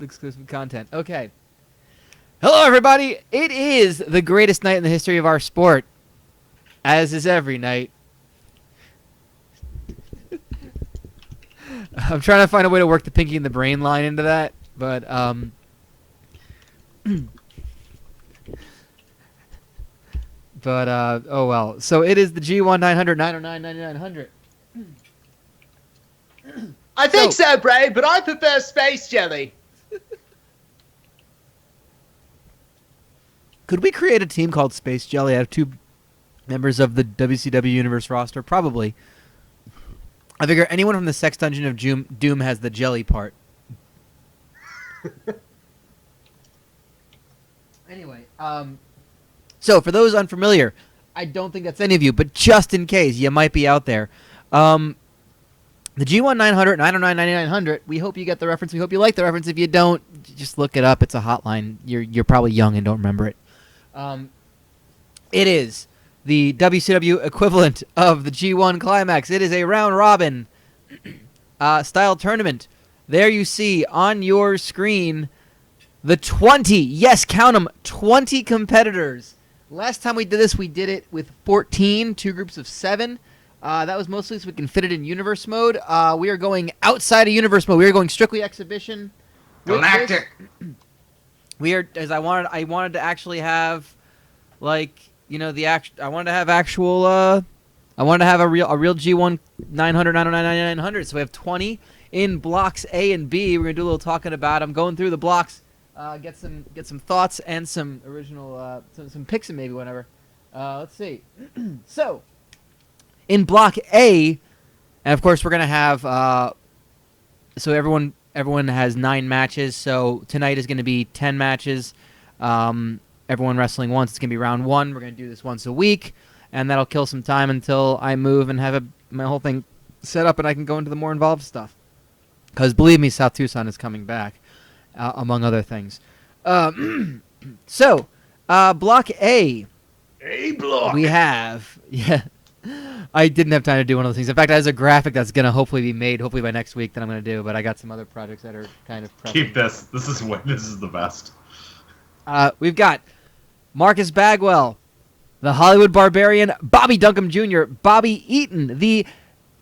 exclusive content. Okay. Hello, everybody. It is the greatest night in the history of our sport, as is every night. I'm trying to find a way to work the Pinky and the Brain line into that, but oh well. So it is the G-1-900-909-9900. I think so, Bray, but I prefer space jelly. Could we create a team called Space Jelly out of 2 members of the WCW Universe roster? Probably. I figure anyone from the Sex Dungeon of Doom has the jelly part. Anyway, so for those unfamiliar, I don't think that's any of you, but just in case, you might be out there. The G-1-900-909-9900, we hope you get the reference. We hope you like the reference. If you don't, just look it up. It's a hotline. You're probably young and don't remember it. It is the WCW equivalent of the G1 Climax. It is a round-robin style tournament. There you see on your screen the 20, yes, count them, 20 competitors. Last time we did this, we did it with 14, 2 groups of 7. That was mostly so we can fit it in Universe mode. We are going outside of Universe mode. We are going strictly exhibition. Galactic. We are, as I wanted to actually have, like, you know, I wanted to have actual, I wanted to have a real G-1-900-909-9900. So we have 20 in blocks A and B. We're gonna do a little talking about them, going through the blocks, get some thoughts and some original, some picks and maybe whatever. Let's see. So, in block A, and of course we're gonna have, so everyone has 9 matches. So tonight is gonna be 10 matches. Everyone wrestling once. It's going to be round 1. We're going to do this once a week, and that'll kill some time until I move and have my whole thing set up and I can go into the more involved stuff. Because believe me, South Tucson is coming back, among other things. So, block A. A block. We have, yeah. I didn't have time to do one of those things. In fact, there's a graphic that's going to hopefully be made, hopefully by next week, that I'm going to do, but I got some other projects that are kind of pressing. Keep this. This is the best. We've got Marcus Bagwell, the Hollywood Barbarian, Bobby Duncum Jr., Bobby Eatin, the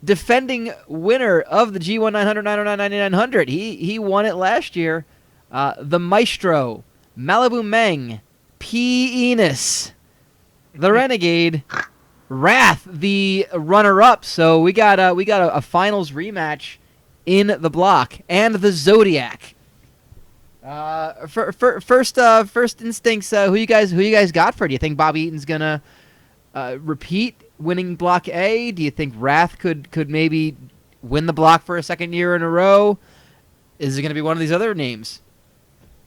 defending winner of the G-1-900-909-9900. He won it last year. The Maestro, Malibu Meng, P. Enos, the Renegade, Wrath, the runner-up. So we got a finals rematch in the block, and the Zodiac. First instincts. Who you guys got for? Do you think Bobby Eaton's gonna repeat winning Block A? Do you think Wrath could maybe win the block for a second year in a row? Is it gonna be one of these other names?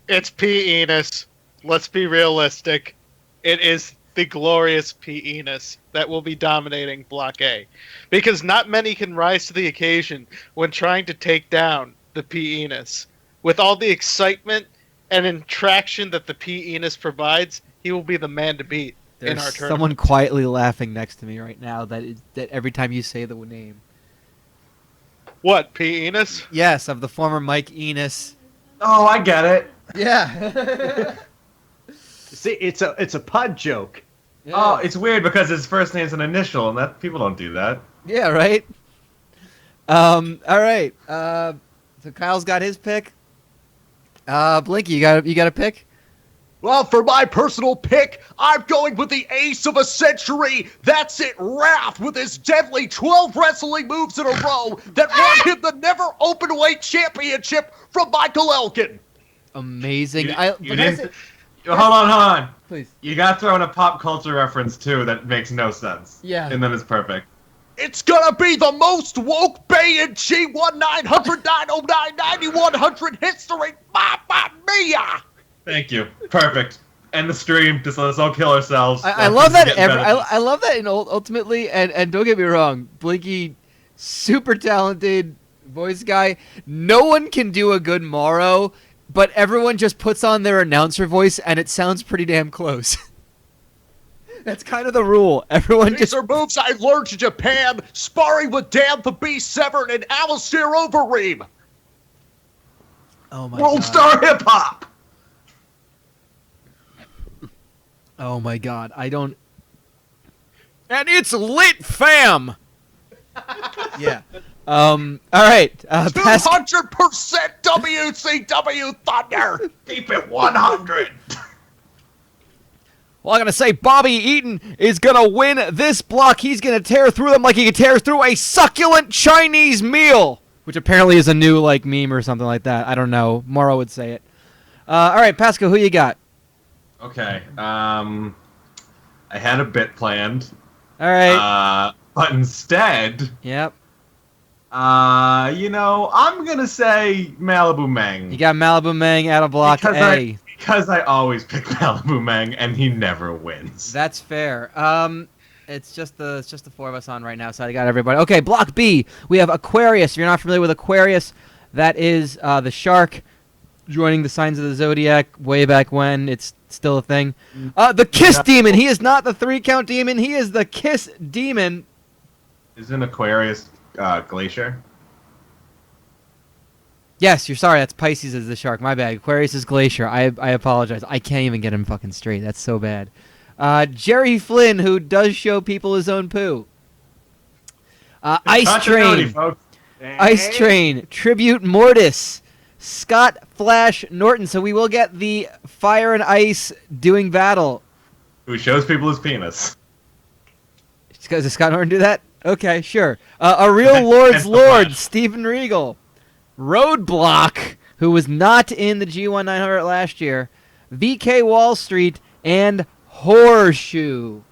It's P. Enos. Let's be realistic. It is the glorious P. Enos that will be dominating Block A, because not many can rise to the occasion when trying to take down the P. Enos. With all the excitement and attraction that the P. Enos provides, he will be the man to beat in our tournament. Someone quietly laughing next to me right now that every time you say the name. What, P. Enos? Yes, of the former Mike Enos. Oh, I get it. Yeah. See, it's a pud joke. Yeah. Oh, it's weird because his first name's an initial, and that people don't do that. Yeah, right? All right. So Kyle's got his pick. Blinky, you got a pick? Well, for my personal pick, I'm going with the ace of a century. That's it, Wrath, with his deadly 12 wrestling moves in a row that won him the never openweight championship from Michael Elgin. Amazing. Hold on. Please. You gotta throw in a pop culture reference too that makes no sense. Yeah. And then it's perfect. It's gonna be the most woke Bay in G-1-900-909-9900 history, Mamma Mia! Thank you. Perfect. End the stream. Just let's all kill ourselves. I love that. I love that. And ultimately, and don't get me wrong, Blinky, super talented voice guy. No one can do a good Morrow, but everyone just puts on their announcer voice, and it sounds pretty damn close. That's kind of the rule. Everyone These are moves I learned in Japan, sparring with Dan the Beast Severn and Alistair Overeem. Oh my World god. Star Hip Hop. Oh my god. I don't. And it's lit, fam. Yeah. All right. 200% WCW Thunder. Keep it 100. Well, I'm going to say Bobby Eatin is going to win this block. He's going to tear through them like he could tear through a succulent Chinese meal, which apparently is a new like meme or something like that. I don't know. Morrow would say it. All right, Pascal, who you got? Okay. I had a bit planned. All right. But instead, Yep. I'm gonna say Malibu Meng. You got Malibu Meng out of block A. Because I always pick Malibu Meng and he never wins. That's fair. It's just the four of us on right now, so I got everybody. Okay, block B. We have Aquarius. If you're not familiar with Aquarius, that is the shark joining the signs of the Zodiac way back when. It's still a thing. The Kiss Demon. He is not the 3-count demon. He is the Kiss Demon. Isn't Aquarius Glacier? Yes, you're sorry. That's Pisces is the shark. My bad. Aquarius is Glacier. I apologize. I can't even get him fucking straight. That's so bad. Jerry Flynn, who does show people his own poo. Ice Train. Folks. Ice Train. Tribute Mortis. Scott Flash Norton. So we will get the Fire and Ice doing battle. Who shows people his penis. Does Scott Norton do that? Okay, sure. A real Lord's Lord, Steven Regal. Roadblock, who was not in the G-1-900 last year. VK Wallstreet and Whore-shu.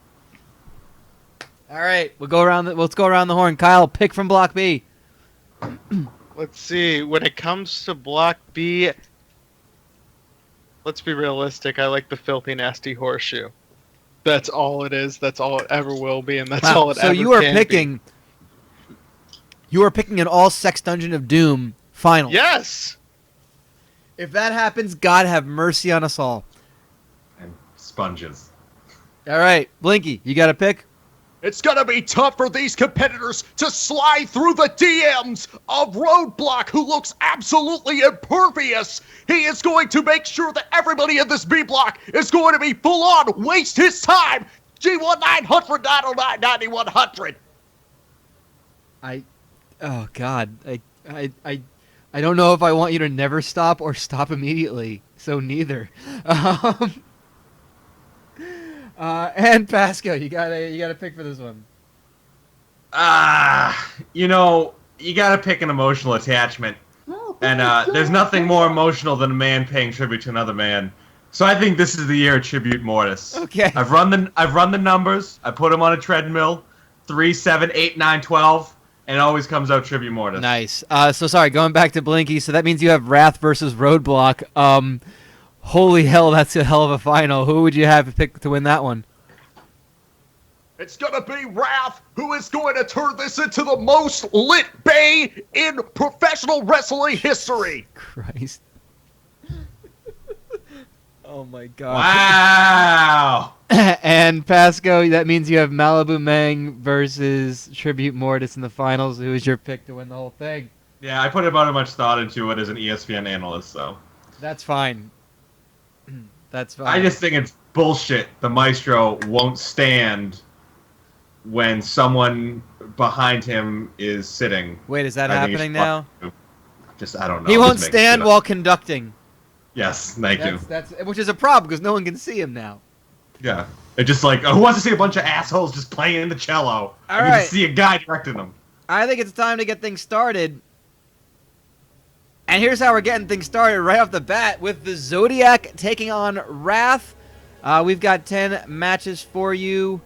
All right, let's go around the horn. Kyle, pick from block B. Let's see. When it comes to block B, let's be realistic. I like the filthy, nasty Whore-shu. That's all it is. That's all it ever will be, and that's all it ever can be. So you are picking an all-sex Dungeon of Doom final. Yes! If that happens, God have mercy on us all. And sponges. All right, Blinky, you got a pick? It's gonna be tough for these competitors to slide through the DMs of Roadblock, who looks absolutely impervious. He is going to make sure that everybody in this B block is going to be full on, waste his time. G-1-900-909-9900. Oh God, I don't know if I want you to never stop or stop immediately. So neither. And Pascal, you got a pick for this one. You gotta pick an emotional attachment. And there's nothing more emotional than a man paying tribute to another man. So I think this is the year of Tribute Mortis. Okay. I've run the numbers. I put them on a treadmill. 3, 7, 8, 9, 12. And it always comes out Tribute Mortis. Nice. So sorry, going back to Blinky. So that means you have Wrath versus Roadblock. Holy hell, that's a hell of a final. Who would you have to pick to win that one? It's gonna be Wrath, who is going to turn this into the most lit bay in professional wrestling history. Christ. Oh my God. Wow. And Pasco, that means you have Malibu Meng versus Tribute Mortis in the finals. Who is your pick to win the whole thing? Yeah, I put about much thought into it as an ESPN analyst, so. That's fine. That's fine. I just think it's bullshit. The Maestro won't stand when someone behind him is sitting. Wait, is that I think happening he's now? I don't know. He won't Just making stand shit up. while conducting. Yes, thank you. That's which is a problem because no one can see him now. Yeah. It's just like, who wants to see a bunch of assholes just playing the cello? All You right. just see a guy directing them. I think it's time to get things started. And here's how we're getting things started right off the bat with the Zodiac taking on Wrath. We've got 10 matches for you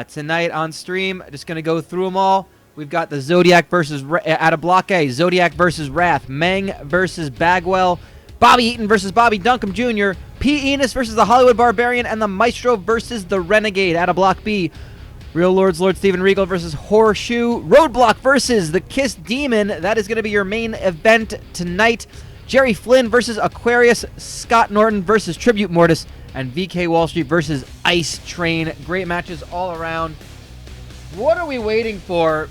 tonight on stream. Just going to go through them all. We've got the Zodiac versus, out of Block A, Zodiac versus Wrath, Meng versus Bagwell, Bobby Eatin versus Bobby Duncum Jr., P. Enos versus the Hollywood Barbarian, and the Maestro versus the Renegade. Out of Block B, Real Lord's Lord Steven Regal versus Whore-shu, Roadblock versus the Kiss Demon. That is going to be your main event tonight. Jerry Flynn versus Aquarius, Scott Norton versus Tribute Mortis, and VK Wallstreet versus Ice Train. Great matches all around. What are we waiting for?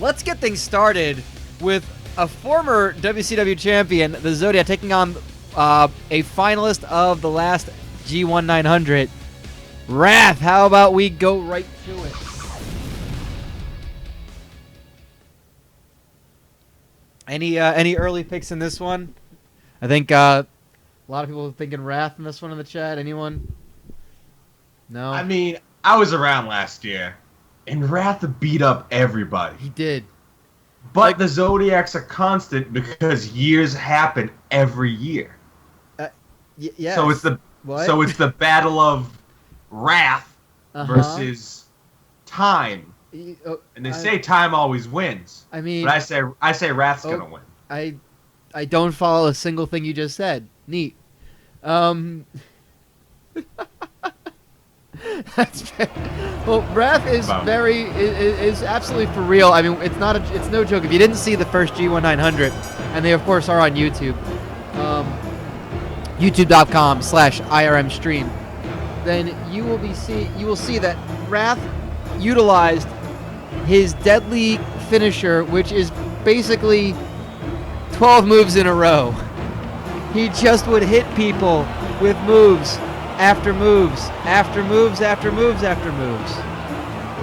Let's get things started with a former WCW champion, the Zodiac, taking on a finalist of the last G-1-900. Wrath, how about we go right to it? Any early picks in this one? I think a lot of people are thinking Wrath in this one in the chat. Anyone? No? I mean, I was around last year, and Wrath beat up everybody. He did. But the Zodiac's a constant because years happen every year. Yes. So it's the What? so it's the battle of Wrath versus time. And they say time always wins. I mean, but I say Wrath's gonna win. I don't follow a single thing you just said. Neat. That's fair. Well, Wrath is is absolutely for real. I mean, it's no joke. If you didn't see the first G-1-900, and they of course are on YouTube, youtube.com/IRMstream, then you will see that Wrath utilized his deadly finisher, which is basically 12 moves in a row. He just would hit people with moves after moves after moves after moves after moves.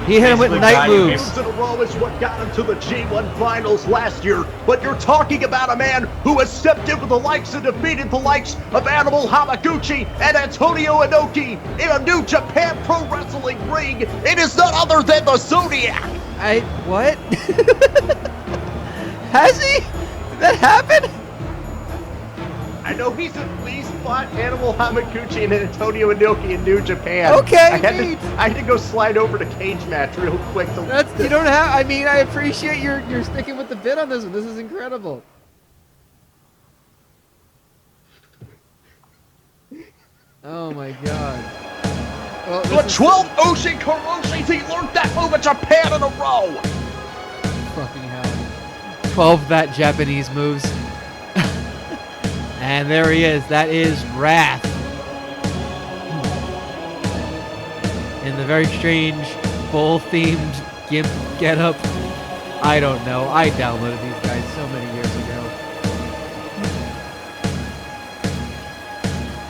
He hit him with night moves. In a row is what got him to the G1 finals last year. But you're talking about a man who has stepped in with the likes and defeated the likes of Animal Hamaguchi and Antonio Inoki in a New Japan Pro Wrestling ring. It is none other than the Zodiac. What? Has he? Did that happen? I know he's at least fought Animal Hamaguchi and Antonio Inoki in New Japan. Okay, I had to go slide over to Cage Match real quick. You don't have. I mean, I appreciate you're sticking with the bit on this one. This is incredible. Oh my god. Well, the 12 Ocean Kuroshis, he learned that move in Japan in a row. Fucking hell. 12 that Japanese moves. And there he is. That is Wrath. In the very strange, bull-themed gimp getup. I don't know. I downloaded these guys so many years ago.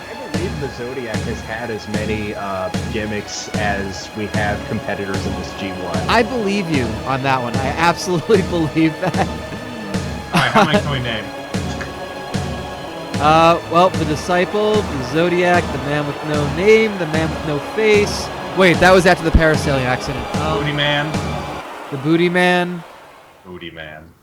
I believe the Zodiac has had as many gimmicks as we have competitors in this G1. I believe you on that one. I absolutely believe that. Alright, how many can we name? Well, the Disciple, the Zodiac, the Man with No Name, the Man with No Face. Wait, that was after the parasailing accident. Booty Man. The Booty Man. Booty Man.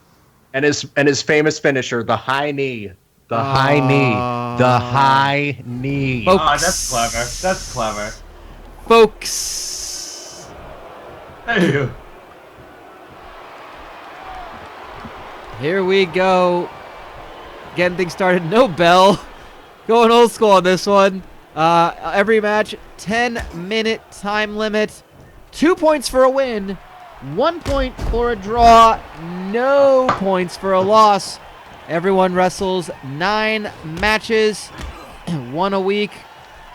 And his famous finisher, the high knee. The high knee. The high knee. Folks. Oh, that's clever. That's clever. Folks. Hey. Here we go. Getting things started. No bell. Going old school on this one. Every match, 10-minute time limit. 2 points for a win. 1 point for a draw. No points for a loss. Everyone wrestles 9 matches. 1 a week.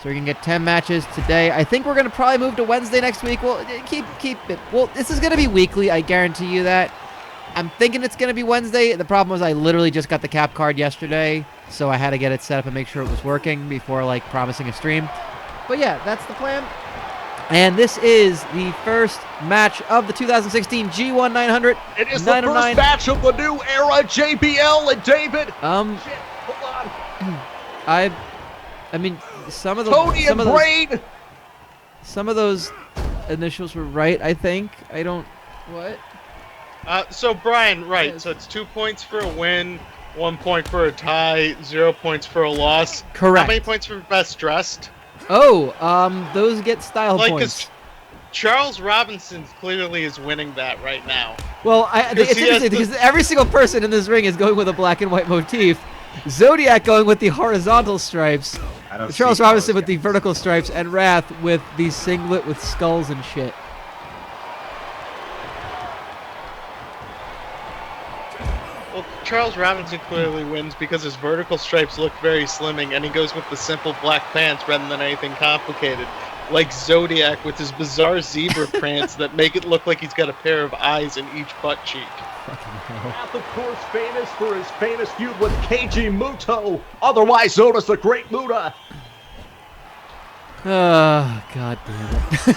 So we can get 10 matches today. I think we're going to probably move to Wednesday next week. Well, keep it. Well, this is going to be weekly. I guarantee you that. I'm thinking it's going to be Wednesday. The problem was I literally just got the cap card yesterday, so I had to get it set up and make sure it was working before, like, promising a stream. But yeah, that's the plan. And this is the first match of the 2016 G-1-900. It is the first match of the new era, JBL and David. Shit, hold on. I mean, some of those initials were right, I think. I don't... What? So Brian, right? So it's 2 points for a win, 1 point for a tie, 0 points for a loss. Correct. How many points for best dressed? Oh, those get style points. Charles Robinson clearly is winning that right now. Well, it's interesting because every single person in this ring is going with a black and white motif. Zodiac going with the horizontal stripes. Charles Robinson with the vertical stripes, and Wrath with the singlet with skulls and shit. Well, Charles Robinson clearly wins because his vertical stripes look very slimming, and he goes with the simple black pants rather than anything complicated. Like Zodiac with his bizarre zebra pants that make it look like he's got a pair of eyes in each butt cheek. Fucking Wrath, of course, famous for his famous feud with Keiji Muto, otherwise known as the Great Muta. Oh, God damn it.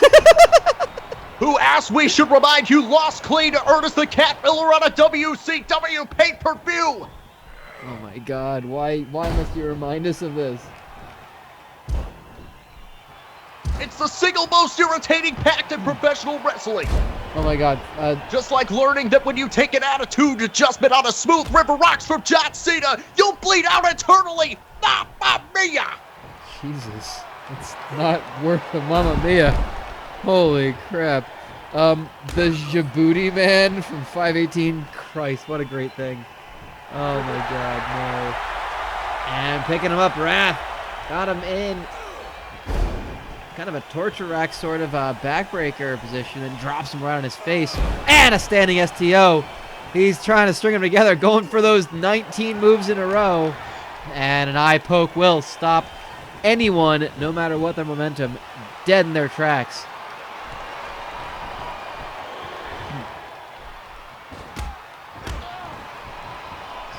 Who, as we should remind you, lost clean to Ernest the Cat Miller on a WCW pay-per-view. Oh my God! Why must you remind us of this? It's the single most irritating pact in professional wrestling. Oh my God! Just like learning that when you take an attitude adjustment on a smooth river rocks from John Cena, you'll bleed out eternally. Mamma mia! Jesus, it's not worth the Mamma Mia. Holy crap! The Djibouti man from 518. Christ, what a great thing! Oh my God, no! And picking him up, Wrath got him in kind of a torture rack sort of backbreaker position and drops him right on his face. And a standing STO. He's trying to string them together, going for those 19 moves in a row. And an eye poke will stop anyone, no matter what their momentum, dead in their tracks.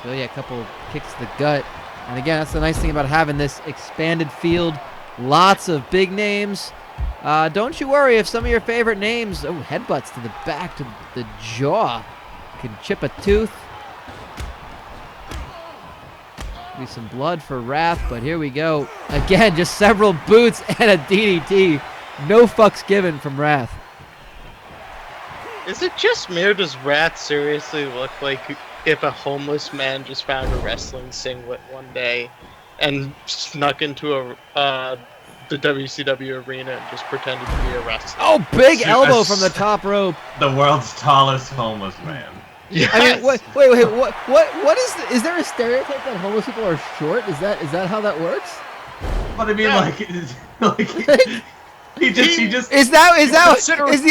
So yeah, a couple kicks to the gut. And again, that's the nice thing about having this expanded field. Lots of big names. Don't you worry if some of your favorite names, headbutts to the back, to the jaw, can chip a tooth. Be some blood for Wrath, but here we go. Again, just several boots and a DDT. No fucks given from Wrath. Is it just me, or does Wrath seriously look like if a homeless man just found a wrestling singlet one day and snuck into the WCW arena and just pretended to be a wrestler? Oh, big elbow from the top rope. The world's tallest homeless man. Yes. I mean, wait, what is there a stereotype that homeless people are short? Is that how that works? But I mean, Yeah. he just Is the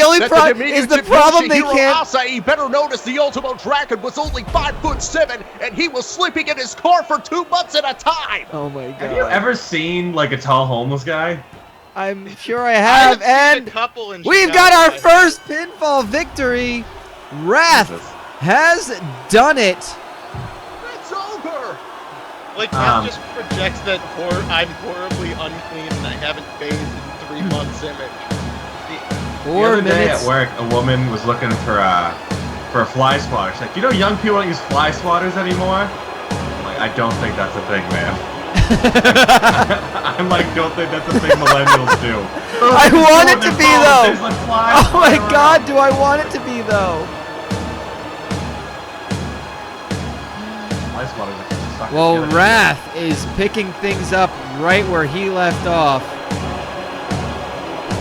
only problem? Is the problem they can't? Asai, better notice the Ultimo Dragon was only 5'7", and he was sleeping in his car for 2 months at a time. Oh my God! Have you ever seen like a tall homeless guy? I'm sure I have, I've seen and a couple in we've Chicago. got our first pinfall victory. Wrath has done it. It's over. Like, that just projects that I'm horribly unclean and I haven't bathed in 3 months image. The 4 other day minutes. at work, a woman was looking for a fly swatter. She's like, you know, young people don't use fly swatters anymore. I'm like, I don't think that's a thing, man. I'm like, don't think that's a thing millennials do. I want it to be though. There's like flies Oh my flying God, do I want it to be though? Fly swatters are just stuck Well, together. Wrath is picking things up right where he left off.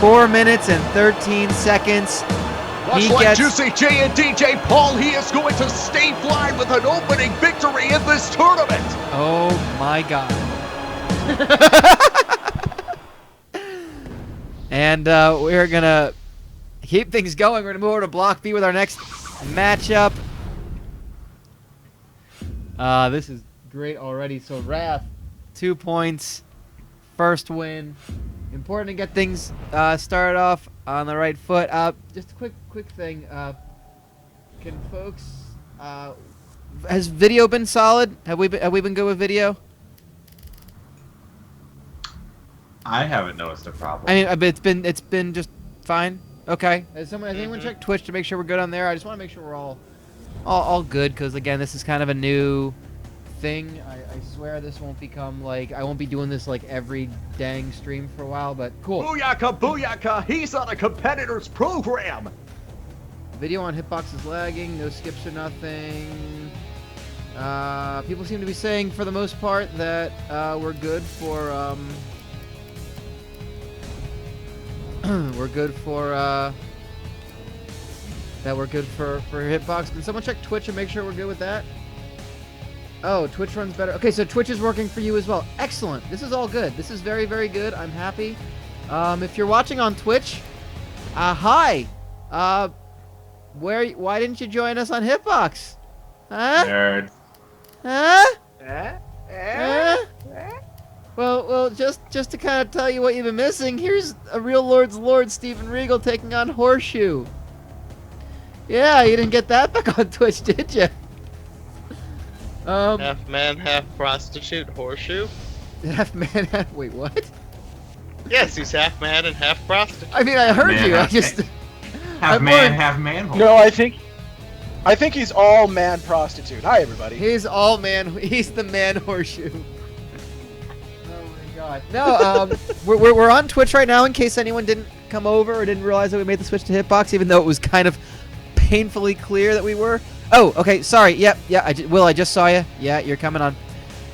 4 minutes and 13 seconds. Much He like gets- Juicy J and DJ Paul, he is going to stay fly with an opening victory in this tournament. Oh my God. And we're going to keep things going. We're going to move over to Block B with our next matchup. This is great already. So Wrath, 2 points. First win. Important to get things started off on the right foot. Just a quick thing. Can folks... has video been solid? Have we been good with video? I haven't noticed a problem. I mean, it's been just fine. Okay. Has anyone checked Twitch to make sure we're good on there? I just want to make sure we're all good, because again, this is kind of a new thing. I swear this won't become like, I won't be doing this like every dang stream for a while, but cool. Booyaka, booyaka, he's on a competitor's program. Video on Hitbox is lagging, no skips or nothing. People seem to be saying for the most part that we're good for we're good for Hitbox. Can someone check Twitch and make sure we're good with that? Oh, Twitch runs better. Okay, so Twitch is working for you as well. Excellent. This is all good. This is very, very good. I'm happy. If you're watching on Twitch, hi. Why didn't you join us on Hitbox? Huh? Nerd. Huh? Well, just to kind of tell you what you've been missing, here's a real Lord's Lord, Steven Regal, taking on Whore-shu. Yeah, you didn't get that back on Twitch, did you? Half man, half prostitute, Whore-shu. Half man, half. Wait, what? Yes, he's half man and half prostitute. I mean, I heard Man, you. I half just. Half I'm man, more- half manhole. No, I think he's all man prostitute. Hi, everybody. He's all man. He's the man horseshoe. Oh my god. No, we're on Twitch right now in case anyone didn't come over or didn't realize that we made the switch to Hitbox, even though it was kind of painfully clear that we were. Oh, okay. Sorry. Yep. Yeah. Will, I just saw you. Yeah, you're coming on.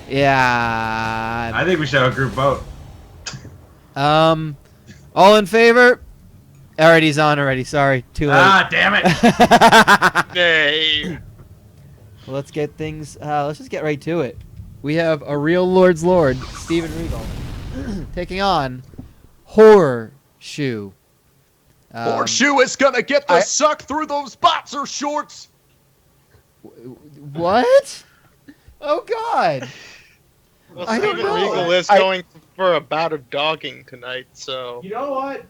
Yeah. I think we should have a group vote. All in favor? Alright, he's on already. Sorry. Too late. Ah, damn it. Nay. Well, let's get things. Let's just get right to it. We have a real Lord's Lord, Steven Regal, taking on Whore-shu. Whore-shu is gonna get the suck through those boxer shorts. What? Oh God! Well, I don't Steven know. Regal is going for a bout of dogging tonight, so. You know what?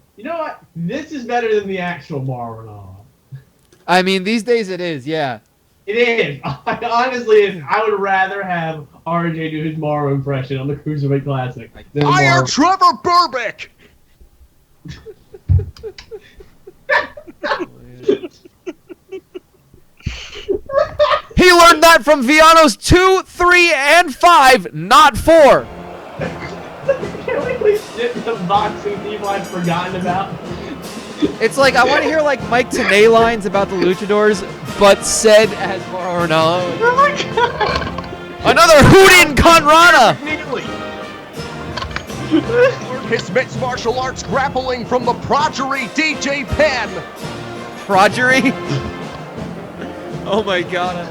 This is better than the actual Morrow. I mean, these days it is. Yeah. It is. Honestly, I would rather have RJ do his Morrow impression on the Cruiserweight Classic than I Morrow. am Trevor Burbick. He learned that from Viano's 2, 3, and 5, not 4. Can we please sit the boxing people I'd forgotten about? It's like I want to hear like Mike Tenay lines about the Luchadors, but said as Mauro Ranallo. Oh my god! Another Houdin Conrana. His mixed martial arts grappling from the prodigy DJ Penn. Prodigy. Oh my god.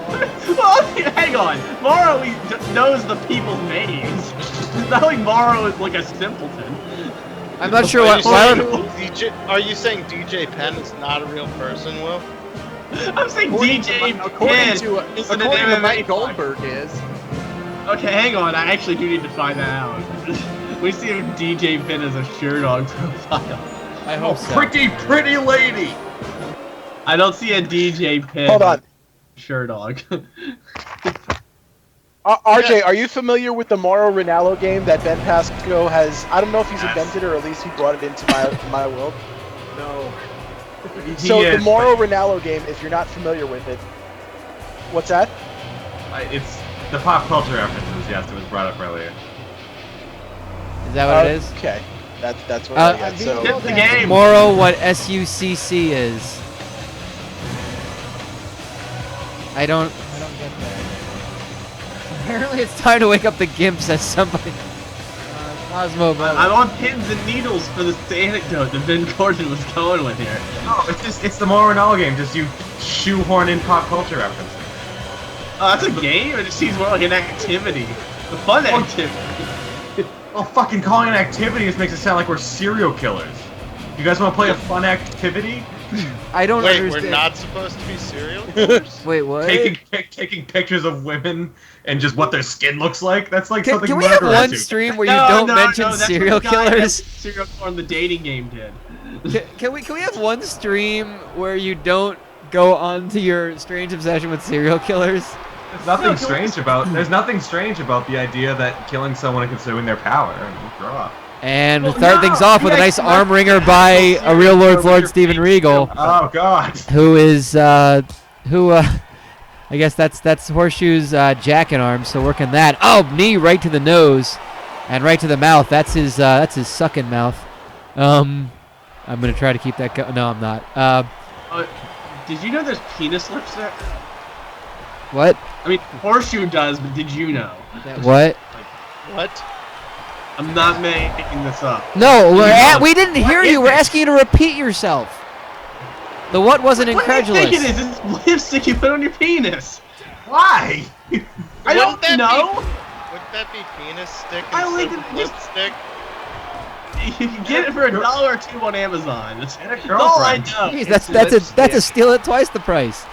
Well, hang on. Morrow at least knows the people's names. It's not like Morrow is like a simpleton. I'm not sure Are what. you, Why saying would, are you saying DJ Penn is not a real person, Will? I'm saying DJ According Penn to is an Mike MMA fighter. Goldberg is. Okay, hang on. I actually do need to find that out. We see if DJ Penn is a Sherdog profile. I hope so. Pretty lady. I don't see a DJ Penn. Hold on. Sherdog. RJ, are you familiar with the Mauro Ranallo game that Ben Pasco has? I don't know if he's invented or at least he brought it into my world. No. So the Mauro Ranallo game, if you're not familiar with it, what's that? It's the pop culture references, yes, it was brought up earlier. Is that what it is? Okay, that's what I get. So It's the game. Moro, what SUCC is. I don't get that. Apparently it's time to wake up the Gimps as somebody. Cosmo. I'm on pins and needles for this anecdote that Ben Gordon was going with here. No, it's the Mauro Ranallo game, just you shoehorn in pop culture references. Oh, that's a game? It just seems more like an activity. A fun activity. Well, fucking calling it an activity just makes it sound like we're serial killers. You guys want to play a fun activity? I don't Wait, understand. we're not supposed to be serial killers? Wait, what? Taking pictures of women and just what their skin looks like? That's like something Can we have murderers one do. stream where you don't mention that's what serial the guy that killers? Serial killer in the dating game did. Can we have one stream where you don't go on to your strange obsession with serial killers? There's nothing strange about the idea that killing someone and consuming their power. Grow up. And Well, start no, things off with a yeah, nice come arm on. ringer by a real Lord's Lord Steven Regal, Oh God. who is I guess that's Horseshoe's jacket arm. So working that. Oh, knee right to the nose, and right to the mouth. That's his sucking mouth. I'm gonna try to keep that going. No, I'm not. Did you know there's penis lipstick? What? I mean, Horseshoe does, but did you know? What? What? I'm not making this up. No, we didn't hear you. We're asking you to repeat yourself. The what wasn't incredulous. What do you think it is? It's lipstick you put on your penis. Why? I don't know. Wouldn't that be penis stick I instead like of it, just- lipstick? You can get it for $1 or $2 on Amazon. That's And a all I girlfriend. know. Jeez, that's a steal at twice the price.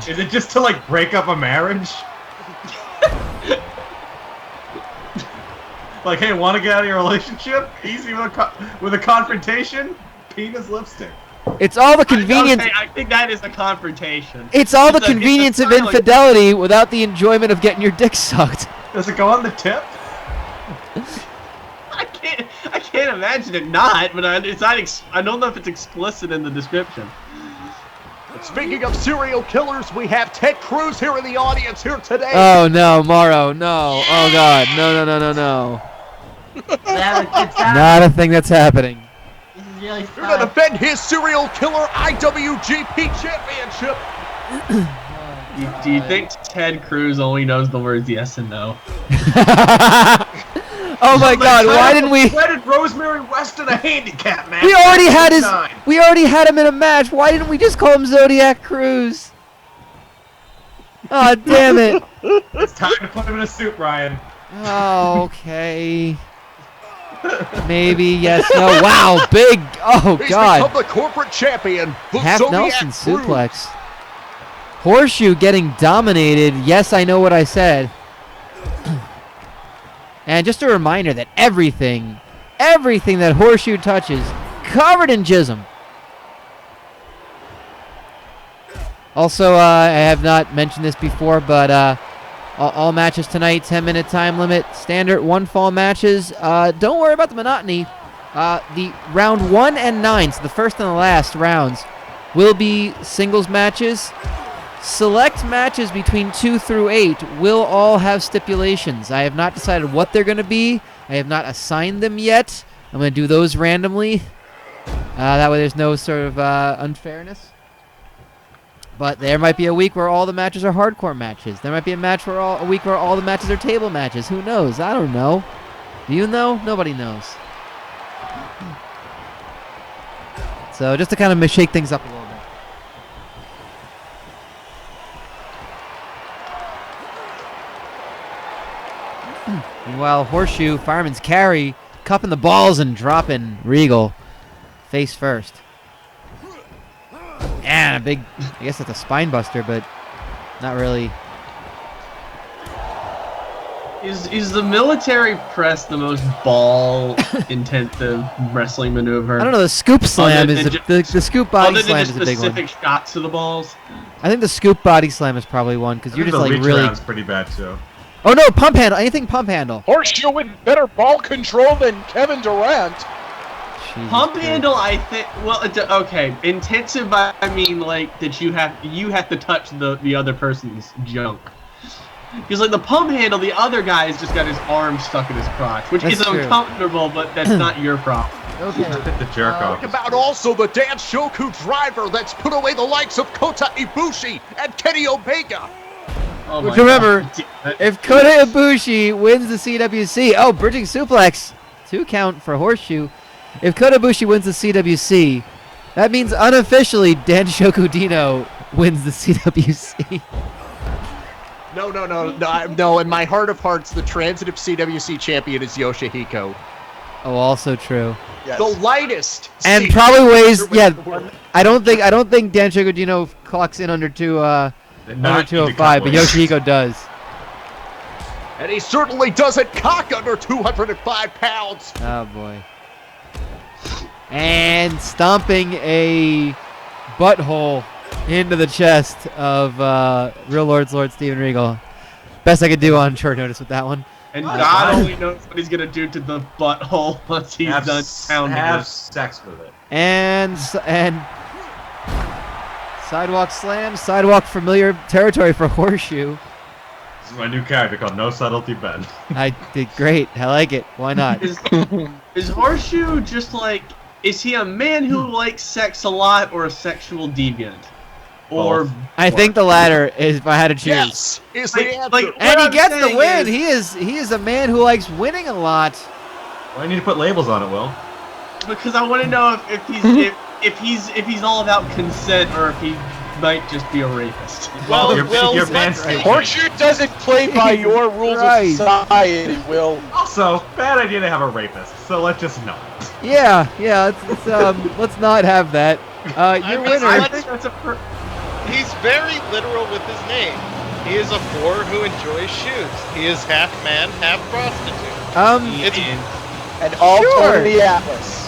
Is it just to like break up a marriage? Like, hey, want to get out of your relationship? Easy with a confrontation? Penis lipstick. It's all the convenience. Okay, I think that is a confrontation. It's all the It's a convenience of styling- infidelity without the enjoyment of getting your dick sucked. Does it go on the tip? I can't imagine it not, but it's not. I don't know if it's explicit in the description. Speaking of serial killers, we have Ted Cruz here in the audience here today. Oh no, Morrow, no. Oh god, no. Not a thing that's happening. This is really He's going to defend his serial killer IWGP Championship. Do you think Ted Cruz only knows the words yes and no? Oh my god, why didn't we? Why did Rosemary West in a handicap match? We already had his. 9. We already had him in a match. Why didn't we just call him Zodiac Cruz? Oh damn it! It's time to put him in a suit, Ryan. Oh, okay. Maybe yes, no. Wow, big. Oh He's god. become the corporate champion. The Half Zodiac Nelson Cruz. suplex. Whore-shu getting dominated. Yes, I know what I said. And just a reminder that everything that Whore-shu touches, covered in jism. Also, I have not mentioned this before, but all matches tonight, 10-minute time limit, standard one-fall matches. Don't worry about the monotony. The round 1 and 9, so the first and the last rounds, will be singles matches. Select matches between 2 through 8 will all have stipulations. I have not decided what they're going to be. I have not assigned them yet. I'm going to do those randomly. That way there's no sort of unfairness. But there might be a week where all the matches are hardcore matches. There might be a week where all the matches are table matches. Who knows? I don't know. Do you know? Nobody knows. So just to kind of shake things up a little bit. Meanwhile, Whore-shu, fireman's carry, cupping the balls and dropping Regal face first. And a big, I guess that's a spine buster, but not really. Is the military press the most ball-intensive wrestling maneuver? I don't know, the scoop slam than is just- the scoop body Other than slam just is a big one. specific shots to the balls? I think the scoop body slam is probably one, because you're just the like reach really... around's pretty bad too. Oh no, pump handle, anything pump handle. Whore-shu with better ball control than Kevin Durant. Jesus Pump Christ. handle, I think. Well, okay. Intensive, I mean like that you have to touch the other person's junk. Because like the pump handle, the other guy has just got his arm stuck in his crotch, which That's is true. uncomfortable, but that's not your problem. Okay. The jerk off. Talk about also the Dan Shoku driver that's put away the likes of Kota Ibushi and Kenny Omega. Oh Which my remember, God. if Kota Ibushi wins the CWC, oh, bridging suplex, 2 count for Whore-shu. If Kota Ibushi wins the CWC, that means unofficially Dan Shokudino wins the CWC. No. In my heart of hearts, the transitive CWC champion is Yoshihiko. Oh, also true. Yes. The lightest. And CWC probably weighs, in yeah. the world. I don't think Dan Shokudino clocks in under 205, but Yoshihiko does. And he certainly doesn't cock under 205 pounds. Oh boy. And stomping a butthole into the chest of Real Lord Steven Regal. Best I could do on short notice with that one. And God only knows what he's gonna do to the butthole once he's done pounding Have it. sex with it. And sidewalk slam, sidewalk familiar territory for Whore-shu. This is my new character called No Subtlety Ben. I did great. I like it. Why not? Is Whore-shu just like? Is he a man who likes sex a lot, or a sexual deviant? Or I think the latter is if I had to choose. Yes, is the Like- answer. like- And What he I'm gets the saying win. is- He is a man who likes winning a lot. Well, I need to put labels on it, Will. because I want to know if he's all about consent, or if he might just be a rapist. Well, Your Will, pants let's- right. Horseshoe doesn't play by your rules Right. of society, Will. Also, bad idea to have a rapist, so let's just not. Yeah. Let's not have that. Your I'm- winner. I think that's He's very literal with his name. He is a whore who enjoys shoes. He is half man, half prostitute. Um, It's And all Sure. Tony Atlas.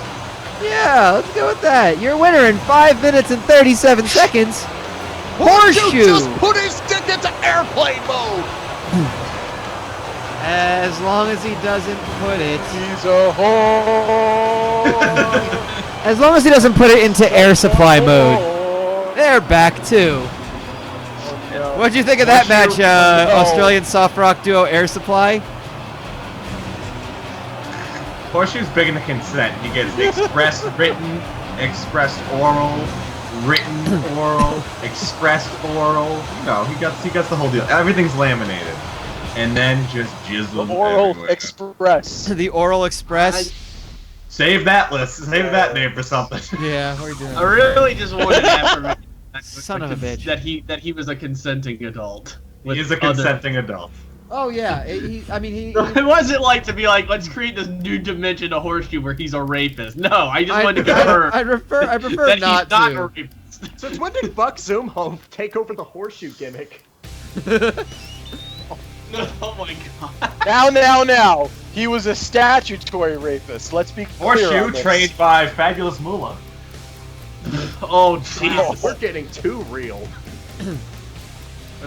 Yeah, let's go with that. Your winner in 5 minutes and 37 seconds. Whore-shu. Just put his stick into airplane mode. As long as he doesn't put it. He's a whore. As long as he doesn't put it into air supply mode. They're back too. What'd you think of that match, Australian soft rock duo Air Supply? Whore-shu's big into consent. He gets express written, expressed oral, written oral, expressed oral. No, he gets the whole deal. Everything's laminated. And then just jizzle. Oral everywhere. Express. The Oral Express. Save that list. Save that name for something. Yeah, we're doing. I really just wanted to affirm Son of a bitch. that he was a consenting adult. He is a consenting adult. Oh yeah, he It wasn't like to be like, let's create this new dimension of Whore-shu where he's a rapist. No, I just wanted to confirm. I prefer that not he's not to. a rapist. Since when did Buck Zoomho take over the Whore-shu gimmick? Oh my god. Now. He was a statutory rapist. Let's be clear on Whore-shu this. trained by Fabulous Moolah. Oh Jesus. We're getting too real.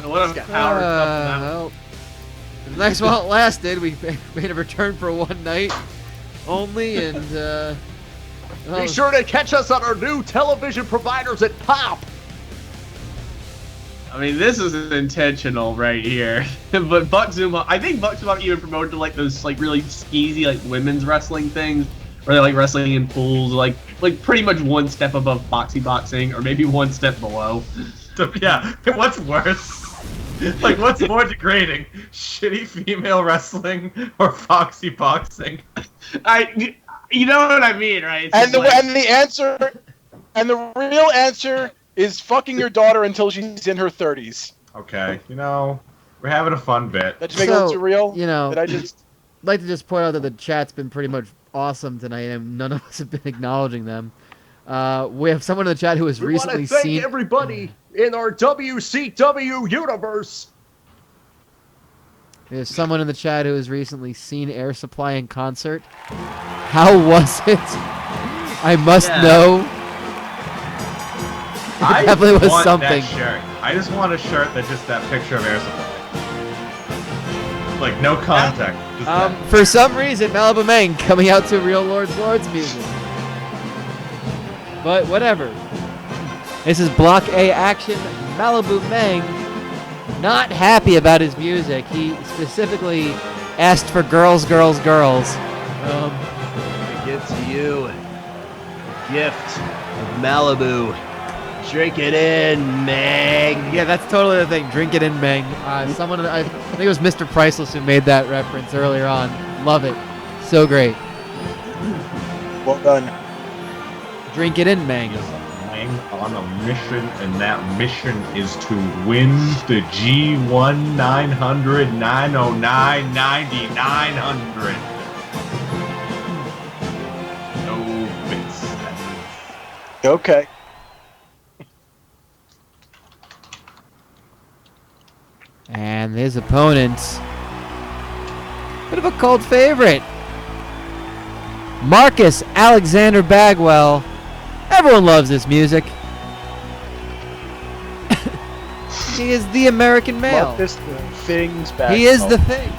What a power couple now. Well, the next one lasted. We made a return for one night only, and well, Be sure to catch us on our new television providers at Pop. I mean, this is intentional right here. But Buck Zuma, I think Buck Zuma even promoted like those like really skeezy like women's wrestling things, where they're like wrestling in pools, like pretty much one step above boxing, or maybe one step below. Yeah, what's worse? Like, what's more degrading? Shitty female wrestling or foxy boxing? You know what I mean, right? It's And just like- the real answer is fucking your daughter until she's in her 30s. Okay, you know, we're having a fun bit. That just make it look So, too real? you know, Did I just... I'd like to just point out that the chat's been pretty much awesome tonight, and none of us have been acknowledging them. We have someone in the chat who has We want recently to thank seen. everybody in our WCW Universe. There's someone in the chat who has recently seen Air Supply in concert. How was it? I must know. I definitely was want something. That shirt. I just want a shirt that just that picture of Air Supply. Like, no contact. Just that. For some reason, Malibu Meng coming out to Real Lords music. But whatever. This is Block A action. Malibu Meng not happy about his music. He specifically asked for girls. I give to you a gift of Malibu. Drink it in, Meg. Yeah, that's totally the thing. Drink it in, Meng. Someone, I think it was Mr. Priceless who made that reference earlier on. Love it. So great. Well done. Drink it in, Meng. I'm on a mission, and that mission is to win the G-1-900-909-9900. No bits. Okay. And his opponent, bit of a cold favorite, Marcus Alexander Bagwell. Everyone loves this music. He is the American male. Marcus the Things back. He is the thing.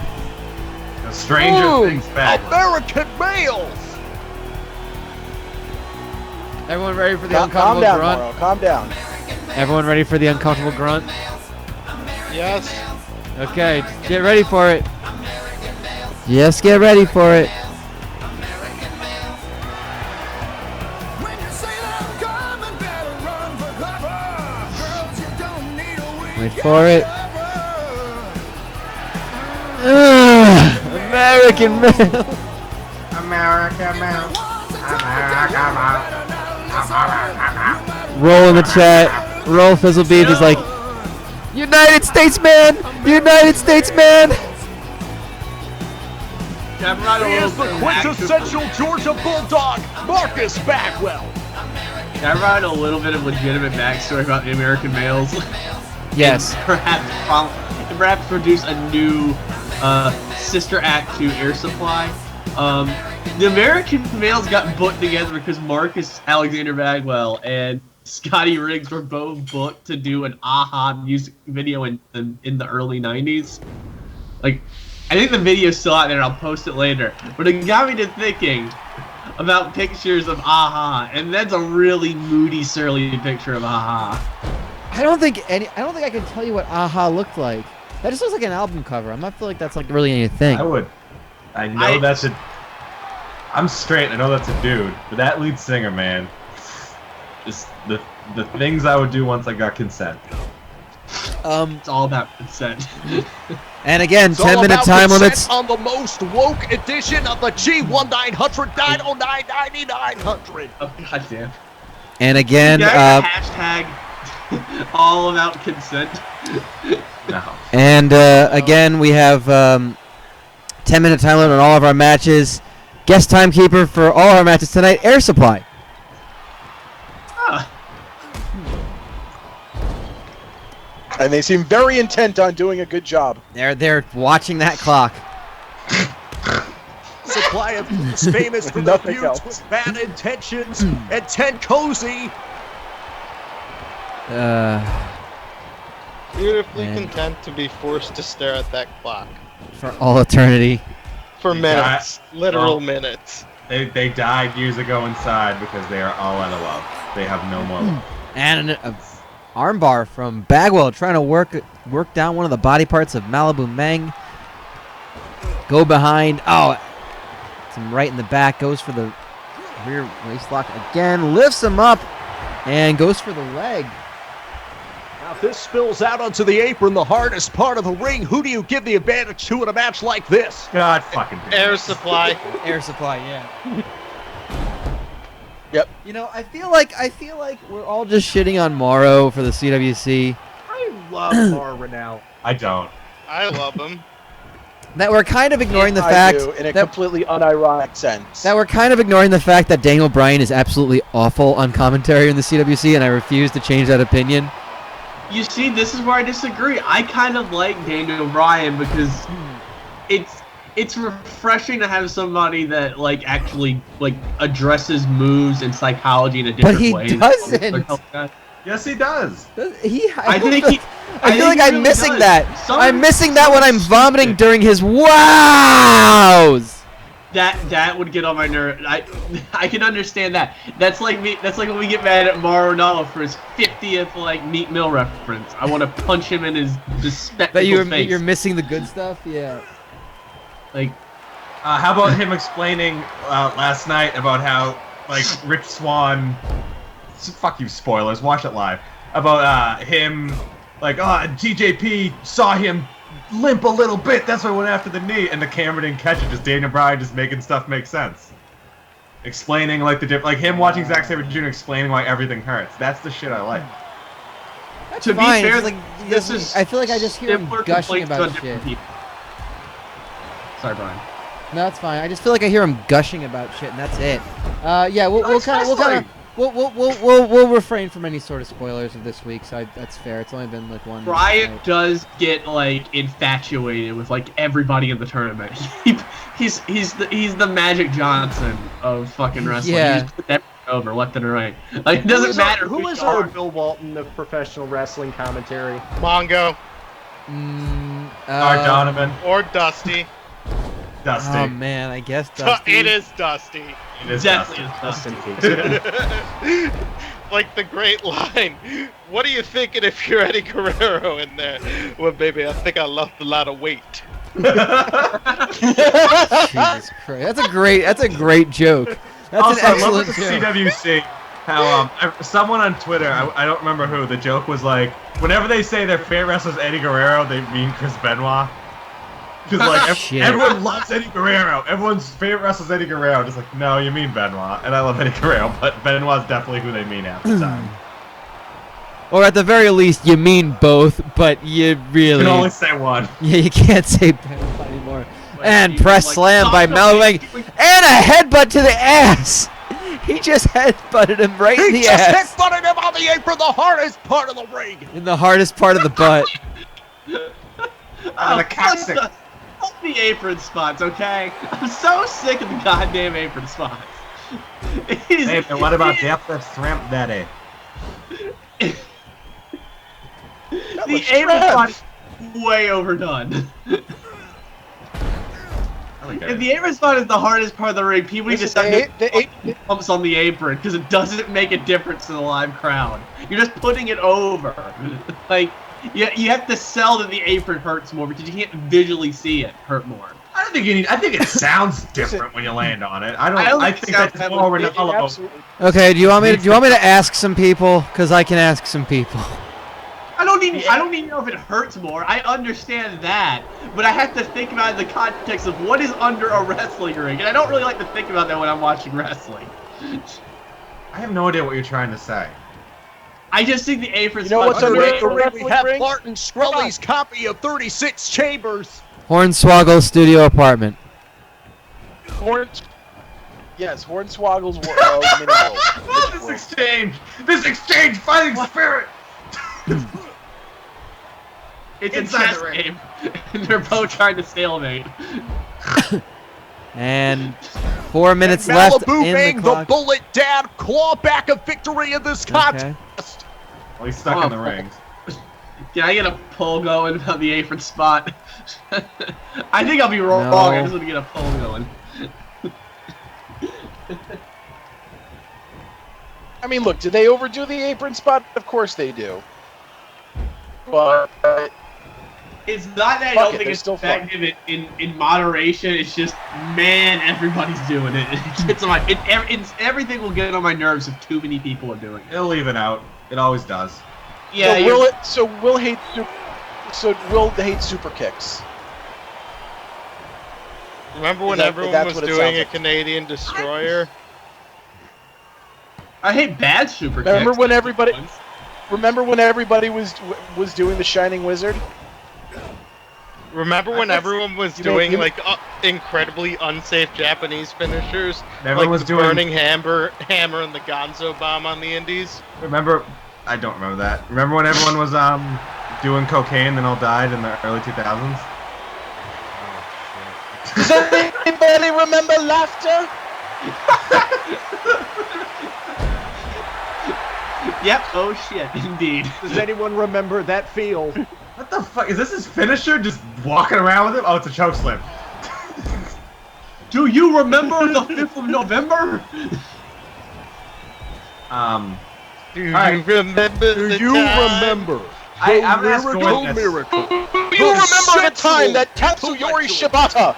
A Stranger Ooh. Things back. American males. Everyone ready for the Calm uncomfortable down, grunt? Morrow. Calm down. Everyone ready for the uncomfortable grunt? Yes. Okay, get ready for it. Yes, get ready for it. Wait for it. American male. America Mouse. America Mouse. Roll in the chat. Roll Fizzle Beef is like, United States man! United States man! I'm right He is the quintessential Georgia Bulldog, Marcus Bagwell. Can I write a little bit of legitimate backstory about the American males? Yes. Perhaps produce a new sister act to Air Supply. The American males got booked together because Marcus Alexander Bagwell and Scotty Riggs were both booked to do an AHA music video in the early 90s. Like, I think the video's still out there and I'll post it later. But it got me to thinking about pictures of AHA, and that's a really moody, surly picture of AHA. I don't think I can tell you what AHA looked like. That just looks like an album cover. I'm not feel like that's like really anything. I'm straight. I know that's a dude, but that lead singer, man, just the things I would do once I got consent. It's all about consent. And again, It's 10-minute time limits. on the most woke edition of the G-1-900-909-9900. Oh, goddamn. And again, hashtag all about consent. No. and again, we have 10-minute time limit on all of our matches. Guest timekeeper for all our matches tonight, Air Supply. And they seem very intent on doing a good job. They're watching that clock. Supply is famous for the Nothing feuds else. with bad intentions and Ted Cozy. Beautifully Man. content to be forced to stare at that clock For all eternity. for You minutes, literal well- minutes. They died years ago inside because they are all out of love. They have no more love. And an armbar from Bagwell trying to work down one of the body parts of Malibu Meng. Go behind. Oh, it's him right in the back. Goes for the rear waist lock again. Lifts him up and goes for the leg. Now, if this spills out onto the apron, the hardest part of the ring, who do you give the advantage to in a match like this? God fucking damn it. Air supply. Air Supply, yeah. Yep. You know, I feel like we're all just shitting on Morrow for the CWC. I love Mar Renal. I don't. I love him. That we're kind of ignoring the I fact do, in a that completely unironic sense. we're kind of ignoring the fact that Daniel Bryan is absolutely awful on commentary in the CWC, and I refuse to change that opinion. You see, this is where I disagree. I kind of like Daniel Bryan because it's refreshing to have somebody that like actually like addresses moves and psychology in a different he way. doesn't. Yes, he does. I I feel think like I'm really missing does. that. I'm missing that when I'm vomiting during his wows. That would get on my nerve. I can understand that. That's like me. That's like when we get mad at Mauro Ronaldo for his 50th like Meat Mill reference. I want to punch him in his spectacle That you're face. missing the good stuff. Yeah. Like, How about him explaining last night about how like Rich Swann, fuck you spoilers, watch it live, about him like TJP saw him limp a little bit, that's why I went after the knee, and the camera didn't catch it. Just Daniel Bryan just making stuff make sense, explaining like like him watching Zack Sabre Jr. explaining why everything hurts. That's the shit I like. That's to be fine. fair, It's like, this is I feel like I just hear him similar gushing complaints about on shit. different people. Sorry, Brian. No, that's fine. I just feel like I hear him gushing about shit, and that's it. Yeah, we'll refrain from any sort of spoilers of this week. So that's fair. It's only been like one. Brian night. does get like infatuated with like everybody in the tournament. He's the Magic Johnson of fucking wrestling. Yeah. He just puts everything over left and right. Like it doesn't matter Who who is you our are. Bill Walton of professional wrestling commentary? Mongo Donovan, or Dusty. Dusty. Oh man, I guess Dusty. It is Dusty. It is Definitely Dusty. is Dustin. Like the great line. What are you thinking if you're Eddie Guerrero in there? Well, baby, I think I lost a lot of weight. Jesus Christ, that's a great joke. That's Also, an I love excellent with the joke. CWC how someone on Twitter, I don't remember who, the joke was like, whenever they say their favorite wrestler is Eddie Guerrero, they mean Chris Benoit. Because like Shit. everyone loves Eddie Guerrero. Everyone's favorite wrestler is Eddie Guerrero. Just like, no, you mean Benoit, and I love Eddie Guerrero, but Benoit's definitely who they mean at the time. Or at the very least, you mean both, but you You really can only say one. yeah, you can't say Benoit anymore. And Like, press like, slam by Malibu and a headbutt to the ass. He just headbutted him right in He the just ass, headbutted him on the apron, the hardest part of the ring. in the hardest part of the butt. The coccyx. Fuck the apron spots, okay? I'm so sick of the goddamn apron spots. Hey, but what about Death of Shrimp Daddy? The apron spot is way overdone. If the apron spot is the hardest part of the ring, people need to start doing pumps on the apron because it doesn't make a difference to the live crowd. You're just putting it over. Like, you have to sell that the apron hurts more because you can't visually see it hurt more. I don't think you need. I think it sounds different when you land on it. I think that's more Ronaldo. Okay, do you want me to ask some people? Because I can ask some people. I don't need to know if it hurts more. I understand that, but I have to think about it in the context of what is under a wrestling ring, and I don't really like to think about that when I'm watching wrestling. I have no idea what you're trying to say. I just think the apron. You know what's under Underneath the ring, wrestling we have ring? Martin Shkreli's copy of 36 Chambers. Hornswoggle Studio Apartment. Hornswoggle's mini This exchange, fighting spirit. It's a Inside chess the ring. game, and they're both trying to stalemate. And 4 minutes left Malibu in Meng, the the clock. bullet dad, claw back of victory in this contest. Well, he's stuck in the rings. Can I get a poll going about the apron spot? I think I'll be wrong. No. I just want to get a poll going. I mean, look, did they overdo the apron spot? Of course they do. But It's not that I don't think it's effective in moderation. It's just, man, everybody's doing it. It's like everything will get on my nerves if too many people are doing it. It'll even out. It always does. Yeah. Will hate super kicks. Remember when That's everyone was what it doing sounds a like. Canadian destroyer? I hate bad super kicks. Remember when everybody was doing the Shining Wizard? Remember when everyone was doing like incredibly unsafe Japanese finishers, Everyone like was the doing- burning hammer and the Gonzo bomb on the Indies? Remember? I don't remember that. Remember when everyone was doing cocaine and all died in the early 2000s? Does anybody remember laughter? Yep. Oh shit. Indeed. Does anyone remember that feel? What the fuck? Is this his finisher? Just walking around with him? Oh, it's a choke slam. Do you remember the 5th of November? Do you Alright. remember Do the you time? remember? I'm gonna ask Gordon this. Miracle. Do you remember the time that Katsuyori Shibata?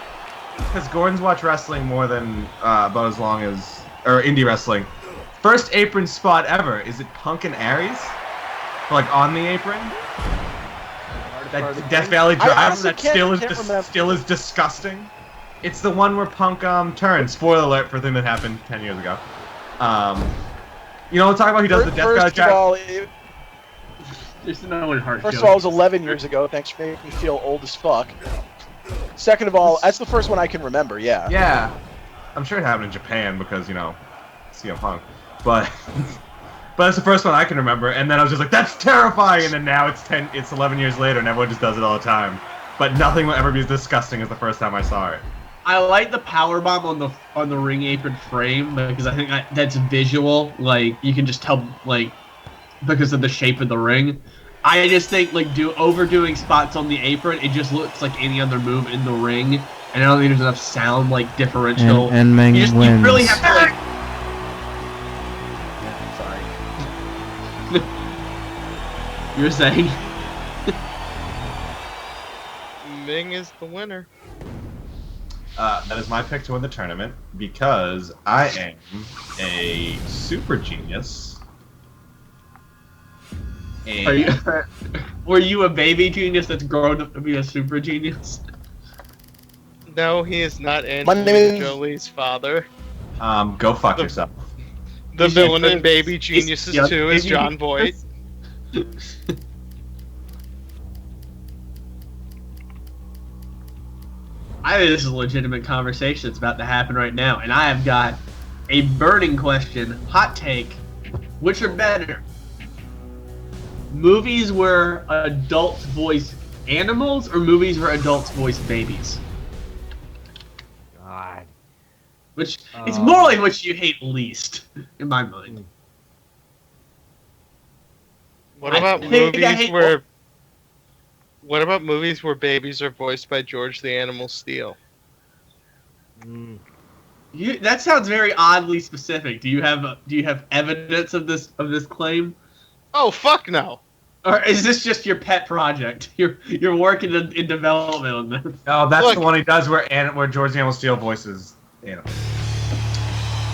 Because Gordon's watched wrestling more than about as long as indie wrestling. First apron spot ever. Is it Punk and Aries? Like on the apron? That Death Valley I Drive honestly that still can't remember. still is disgusting. It's the one where Punk turns. Spoiler alert for a thing that happened 10 years ago. You know what I'm talking about? He does the Death Valley First of Drive. all, There's no one hard First of all, it was 11 years ago. Thanks for making me feel old as fuck. Second of all, that's the first one I can remember, yeah. Yeah. I'm sure it happened in Japan because, you know, CM Punk. But that's the first one I can remember, and then I was just like, that's terrifying, and then now it's 11 years later, and everyone just does it all the time. But nothing will ever be as disgusting as the first time I saw it. I like the powerbomb on the ring apron frame because I think that's visual. Like you can just tell, like, because of the shape of the ring. I just think like overdoing spots on the apron, it just looks like any other move in the ring, and I don't think there's enough sound like differential. And Meng you wins. really have to like. Sorry. You're saying? Ming is the winner. That is my pick to win the tournament because I am a super genius. And Were you a baby genius that's grown up to be a super genius? No, he is not name Angelina is- Jolie's father. go fuck The- yourself. The Is villain it- in Baby Geniuses young 2 is baby John Voight. I think this is a legitimate conversation that's about to happen right now, and I have got a burning question, hot take. Which are better? Movies where adults voice animals or movies where adults voice babies? God. Which it's more like what you hate least, in my mind. What about movies where babies are voiced by George the Animal Steel? That sounds very oddly specific. Do you have evidence of this claim? Oh fuck no! Or is this just your pet project? You're working in development on this. No, that's the one he does where George the Animal Steel voices animals.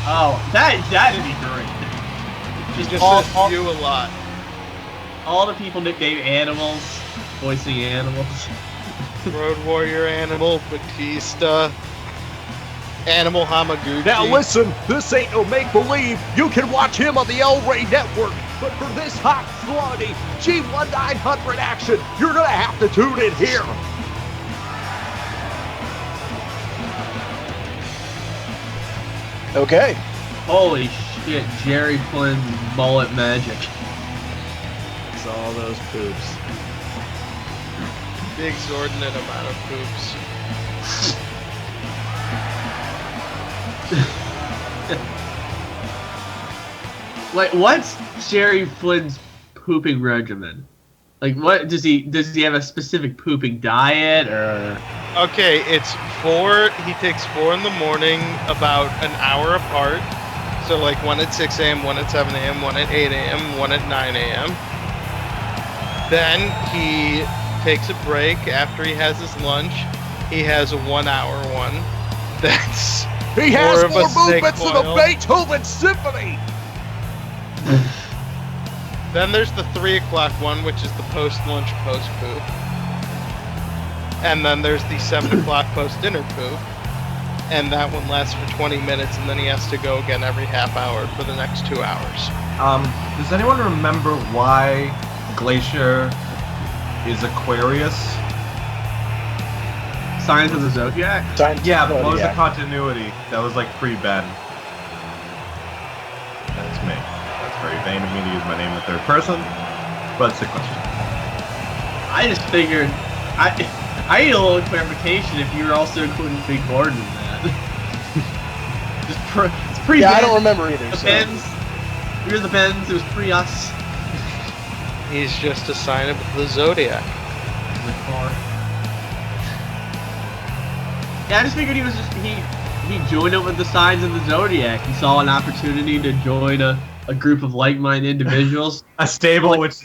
Oh, that'd be great. He just says you a lot. All the people nicknamed animals, voicing animals. Road Warrior Animal, Batista, Animal Hamaguchi. Now listen, this ain't no make-believe. You can watch him on the El Rey Network. But for this hot, slutty G-1-900 action, you're gonna have to tune in here. Okay. Holy shit, Jerry Flynn's mullet magic. It's all those poops. The exorbitant amount of poops. Like, what's Jerry Flynn's pooping regimen? Like, what does he have a specific pooping diet or? Okay, it's 4. He takes 4 in the morning, about an hour apart. So like one at 6 a.m., one at 7 a.m., one at 8 a.m., one at 9 a.m. Then he takes a break after he has his lunch. He has a 1 hour one. That's He has more more of a snake movements than a coil. Beethoven symphony. Then there's the 3 o'clock one, which is the post-lunch post-poop. And then there's the 7 o'clock post-dinner poop. And that one lasts for 20 minutes, and then he has to go again every half hour for the next 2 hours. Does anyone remember why Glacier is Aquarius? Signs of the Zodiac? Yeah, but what was the continuity that was like pre-Ben? That's me. That's very vain of me to use my name in the third person, but it's a question. I just figured I need a little clarification if you were also including Big Gordon in that. It's pre. Yeah, I don't remember either. The So. Benz. Here's the Benz. It was pre us. He's just a sign of the Zodiac. The car. Yeah, I just figured he joined up with the signs of the Zodiac. He saw an opportunity to join a group of like-minded individuals. A stable which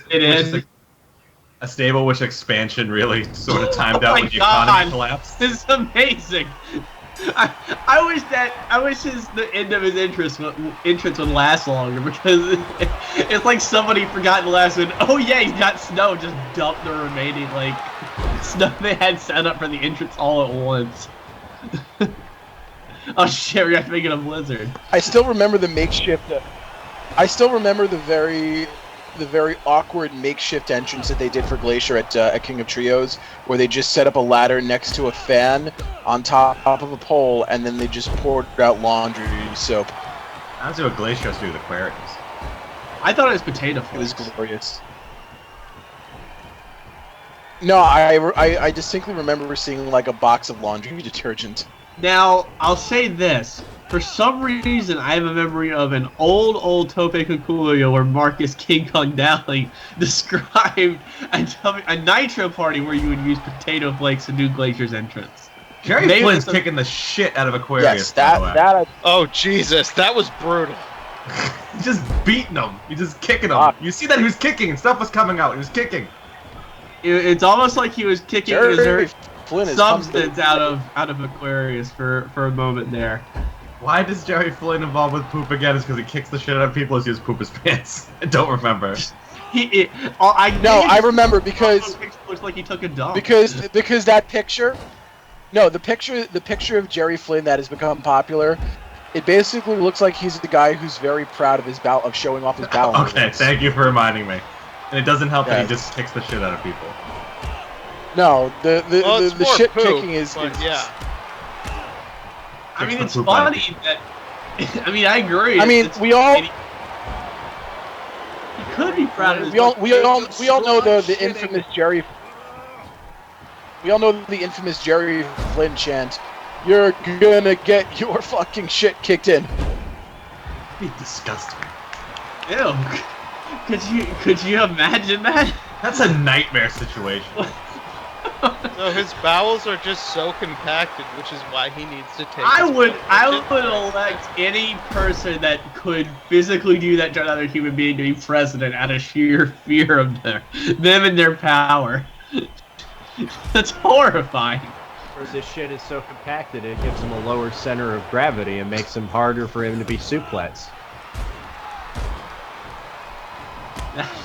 expansion really sort of timed out when the economy collapsed. This is amazing. I wish the end of his entrance would last longer, because it's like somebody forgot the last one. Oh yeah, he's got snow. Just dump the remaining snow they had set up for the entrance all at once. Oh shit, we have to make it a blizzard. I still remember the makeshift. I still remember the very awkward makeshift entrance that they did for Glacier at King of Trios, where they just set up a ladder next to a fan on top of a pole, and then they just poured out laundry soap. That's what Glacier has to do with Aquarius. I thought it was potato It was flakes. glorious. No, I distinctly remember seeing like a box of laundry detergent. Now, I'll say this. For some reason, I have a memory of an old Tope Kukuyo where Marcus King Kong Dowling described a Nitro party where you would use potato flakes to do Glacier's entrance. Jerry Maybe Flynn's it's kicking the shit out of Aquarius. Yes, that. Oh Jesus, that was brutal. He's just beating him. He's just kicking him. You see that he was kicking and stuff was coming out. He was kicking. It's almost like he was kicking Jerry Flynn is substance out of Aquarius for a moment there. Why does Jerry Flynn involved with poop again? Is because he kicks the shit out of people as he just poop his pants. I don't remember. I remember because looks like he took a dump. because that picture. No, the picture of Jerry Flynn that has become popular. It basically looks like he's the guy who's very proud of of showing off his balance. Okay, thank you for reminding me. And it doesn't help that he Yes. just kicks the shit out of people. No, the It's more shit poop, kicking is but yeah. I mean, Kicks it's the poop out of funny that. I mean, I agree. I mean, we all He could be proud of his. we all know the infamous Jerry. We all know the infamous Jerry Flynn chant. You're gonna get your fucking shit kicked in. Be disgusting. Ew. Could you imagine that? That's a nightmare situation. So his bowels are just so compacted, which is why he needs to take. I his would medication. elect any person that could physically do that to another human being to be president out of sheer fear of them and their power. That's horrifying. Or this shit is so compacted it gives him a lower center of gravity and makes him harder for him to be suplexed.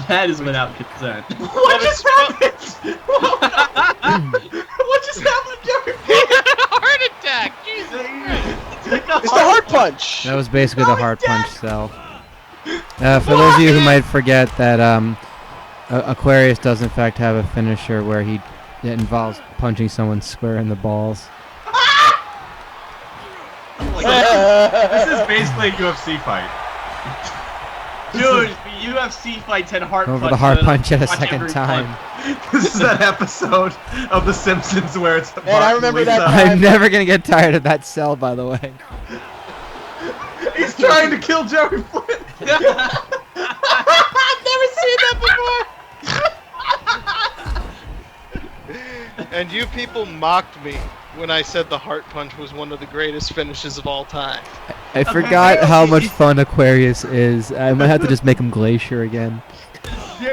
That is without consent. What just happened? What just happened, Jerry? Heart attack! Jesus Christ! It's the heart punch. That was basically the heart punch cell. For those of you who might forget that Aquarius does in fact have a finisher where it involves punching someone square in the balls. This is basically a UFC fight. Dude, UFC fights had heart Over punch. the heart and punch at a watch second every time. This is that episode of The Simpsons where it's Man, I remember that Lisa. I'm never gonna get tired of that cell, by the way. He's trying to kill Jerry Flynn. I've never seen that before! And you people mocked me when I said the heart punch was one of the greatest finishes of all time. I forgot how much fun Aquarius is. I might have to just make him Glacier again.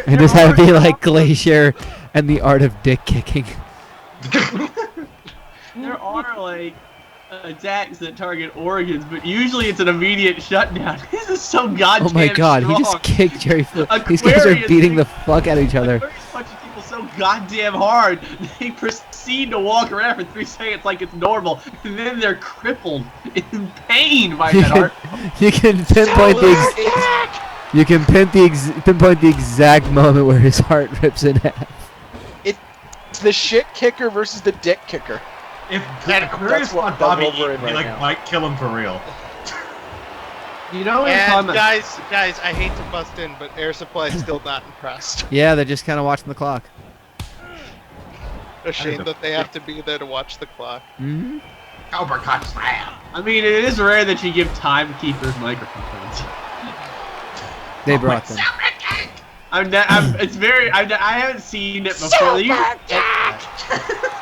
And just have it be like Glacier and the art of dick kicking. There are like attacks that target organs, but usually it's an immediate shutdown. This is so goddamn Oh my god, strong. he just kicked Jerry Flynn. These guys are Aquarius beating the makes- fuck out of each other. Aquarius punches people so goddamn hard, they proceed to walk around for 3 seconds like it's normal, and then they're crippled in pain by that heart. You can pinpoint pinpoint the exact moment where his heart rips in half. It's the shit kicker versus the dick kicker. If That's Aquarius what fought Bobby I'm over Eatin, in he right now. might kill him for real. You know, And guys, I hate to bust in, but Air Supply is still not impressed. Yeah, they're just kind of watching the clock. A shame that they have to be there to watch the clock. Mm-hmm. Uppercut slam. I mean, it is rare that you give timekeepers microphones. They brought them. It's very. I haven't seen it before.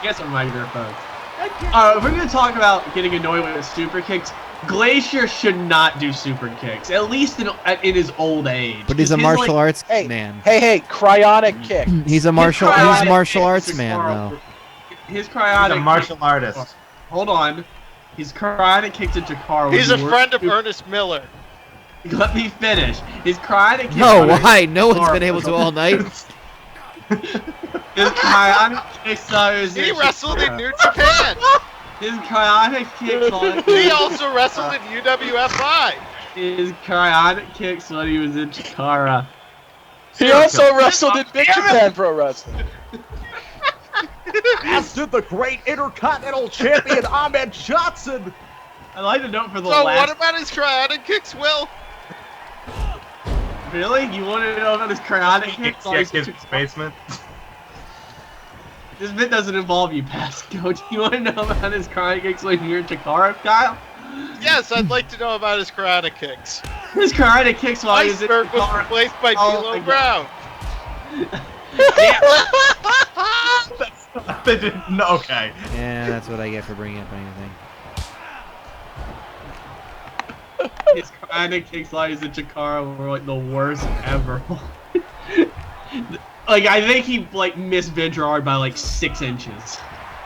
Get some microphones. If we're gonna talk about getting annoyed with super kicks, Glacier should not do super kicks, at least in his old age. But he's a His, martial like, arts Hey, man. hey, cryonic kick. He's a martial arts kicks man are- though. His He's cryonic. a martial artist. Hold on. His cryonic kicks into Jakar. He's a friend of Ernest Miller. Let me finish. His cryonic kicks. No, on why? No one's Jakar been able was to a- all night. His cryonic kicks on He wrestled in New Japan. His cryonic kicks on. He also wrestled in UWFI. His cryonic kicks when he was in Chikara. He also wrestled in Big Japan Pro Wrestling. As did the great Intercontinental Champion Ahmed Johnson. I'd like to note for the So last. what about his cryonic kicks, Will? Really? You want to know about his cryonic kicks? Kick his basement. This bit doesn't involve you, Pasco. Do you want to know about his cryonic kicks when you're in Chikara, Kyle? Yes, I'd like to know about his cryonic kicks. His cryonic kicks while he was in Iceberg was Chikara. replaced by Oh D'Lo my Brown. They didn't. Okay. Yeah, that's what I get for bringing up anything. His cryonic kicks while he was in Chikara were like the worst ever. Like, I think he like missed Vince Gerard by like 6 inches.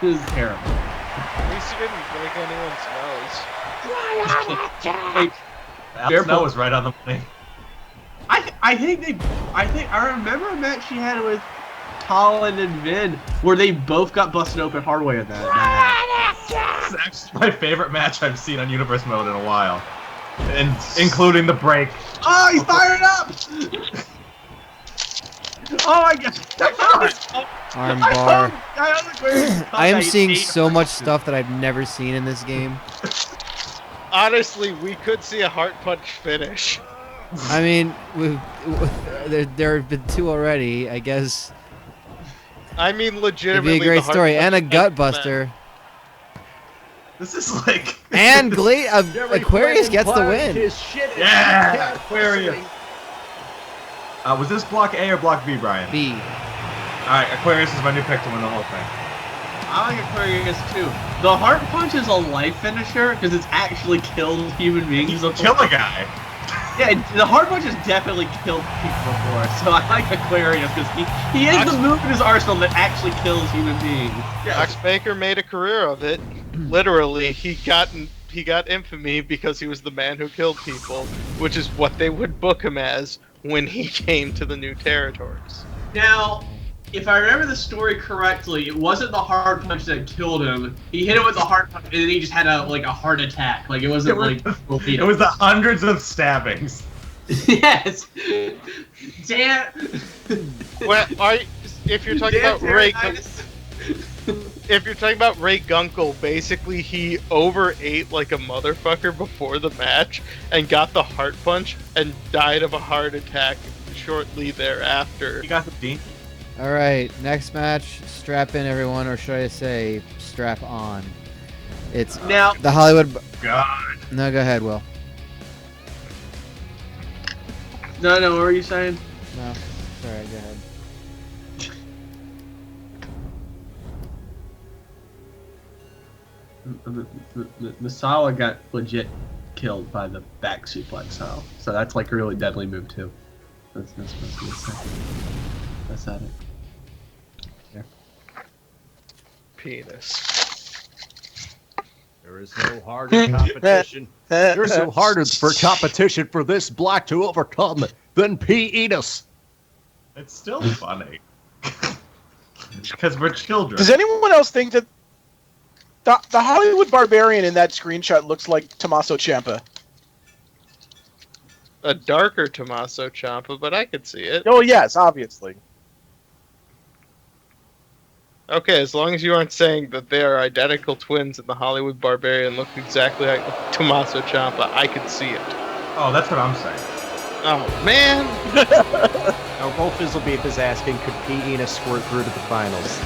It was terrible. At least he didn't break anyone's nose. Fair That point. was right on the money. I remember a match she had with Colin and Vin where they both got busted open hard way at that. It's actually my favorite match I've seen on Universe Mode in a while. And including the break. Oh, he's fired up! Oh my god! Armbar. I am seeing eight so much stuff that I've never seen in this game. Honestly, we could see a heart punch finish. I mean, there have been 2 already. I guess I mean, it'd legitimately. be a great the heart story punch and a finish, gut buster. This is like. And Aquarius gets the win. His shit is Yeah, Aquarius. Was this block A or block B, Brian? B. Alright, Aquarius is my new pick to win the whole thing. I like Aquarius too. The heart punch is a life finisher because it's actually killed human beings before. Kill a guy. Yeah, the heart punch has definitely killed people before, so I like Aquarius because he is the move in his arsenal that actually kills human beings. Ox Baker made a career of it. Literally, he got infamy because he was the man who killed people, which is what they would book him as when he came to the new territories. Now, if I remember the story correctly, it wasn't the heart punch that killed him. He hit him with the heart punch, and then he just had a heart attack. Like it wasn't It was the hundreds of stabbings. Yes. Damn. Well, if you're talking about Ray, if you're talking about Ray Gunkel, basically he overate like a motherfucker before the match and got the heart punch and died of a heart attack shortly thereafter. You got the D. All right, next match. Strap in, everyone, or should I say, strap on? It's Now, the Hollywood. God. No, go ahead, Will. no, what were you saying? No, sorry, go ahead. Misawa got legit killed by the back suplex, so that's like a really deadly move too. That's supposed to be a second. That's at it. Penis. There is no harder competition. There's no harder for competition for this block to overcome than P. Enos. It's still funny. Because we're children. Does anyone else think that the Hollywood Barbarian in that screenshot looks like Tommaso Ciampa? A darker Tommaso Ciampa, but I could see it. Oh yes, obviously. Okay, as long as you aren't saying that they are identical twins and the Hollywood Barbarian look exactly like Tommaso Ciampa, I could see it. Oh, that's what I'm saying. Oh, man! Now, Rolf Fizzlebeef is asking, could P. Enos squirt through to the finals?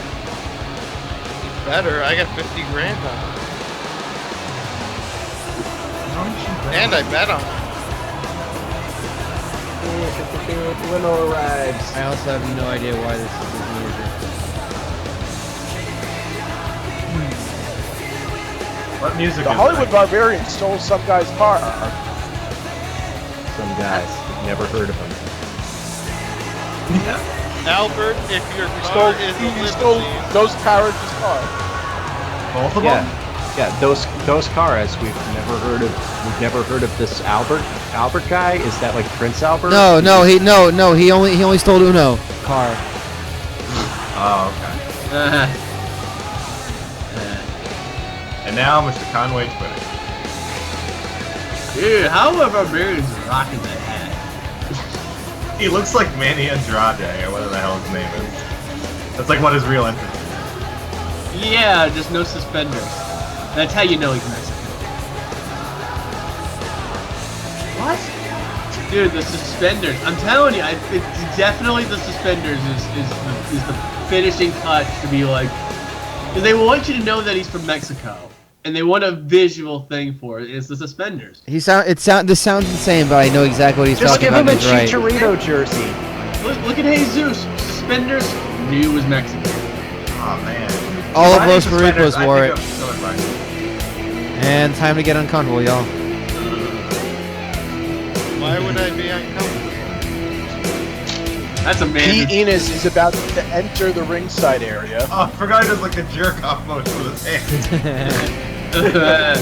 Better, I got 50 grand on it. And I bet on it. Limo arrives. I also have no idea why this is music. What music The is Hollywood that? Barbarian stole some guy's car. Some guys. Never heard of them. Albert, if your He car stole, is a he stole limousine, Ghost Carriage's car. Both of Yeah, them? yeah. Those caras. We've never heard of this Albert guy. Is that like Prince Albert? No, he only stole Uno car. Oh, okay. And now Mr. Conway Twitter. Dude, how are Barbarians rocking that hat? He looks like Manny Andrade, or whatever the hell his name is. That's like what his real entrance is. Yeah, just no suspenders. That's how you know he's Mexican. What? Dude, the suspenders. I'm telling you, it's definitely the suspenders is the finishing touch to be like... Because they want you to know that he's from Mexico. And they want a visual thing for it. It's the suspenders. This sounds insane, but I know exactly what he's Just talking give about. him a He's right. Chicharito jersey. Look at Jesus. Suspenders, knew was Mexican. Oh, man. All of If I Los need suspenders, Barricos wore I it. think I'm still in right. And time to get uncomfortable, y'all. why would I be uncomfortable? That's a P. man. Enos is about to enter the ringside area. Oh, I forgot he does like a jerk off motion with his hand. Yeah.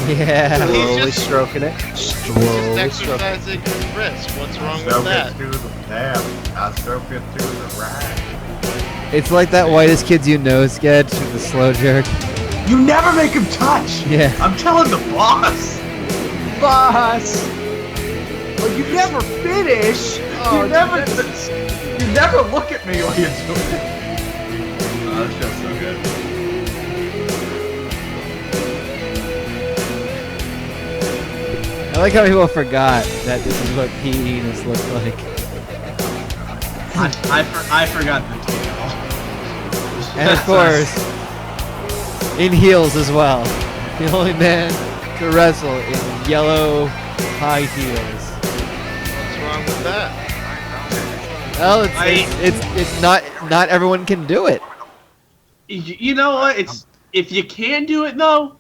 He's Slowly just- stroking it. Just Slowly stroking. exercising his wrist. What's wrong with Stroke that? it to the left. I stroke it to the right. It's like that whitest kids you know sketch with the slow jerk. You never make him touch. Yeah. I'm telling the boss. Boss! But you never finish! You never look at me while you're doing it. Oh, that feels so good. I like how people forgot that this is what P. Enos looked like. I forgot the tail. And of course, in heels as well. The only man to wrestle in yellow high heels. What's wrong with that? Well, it's not everyone can do it. You know what? It's if you can do it though,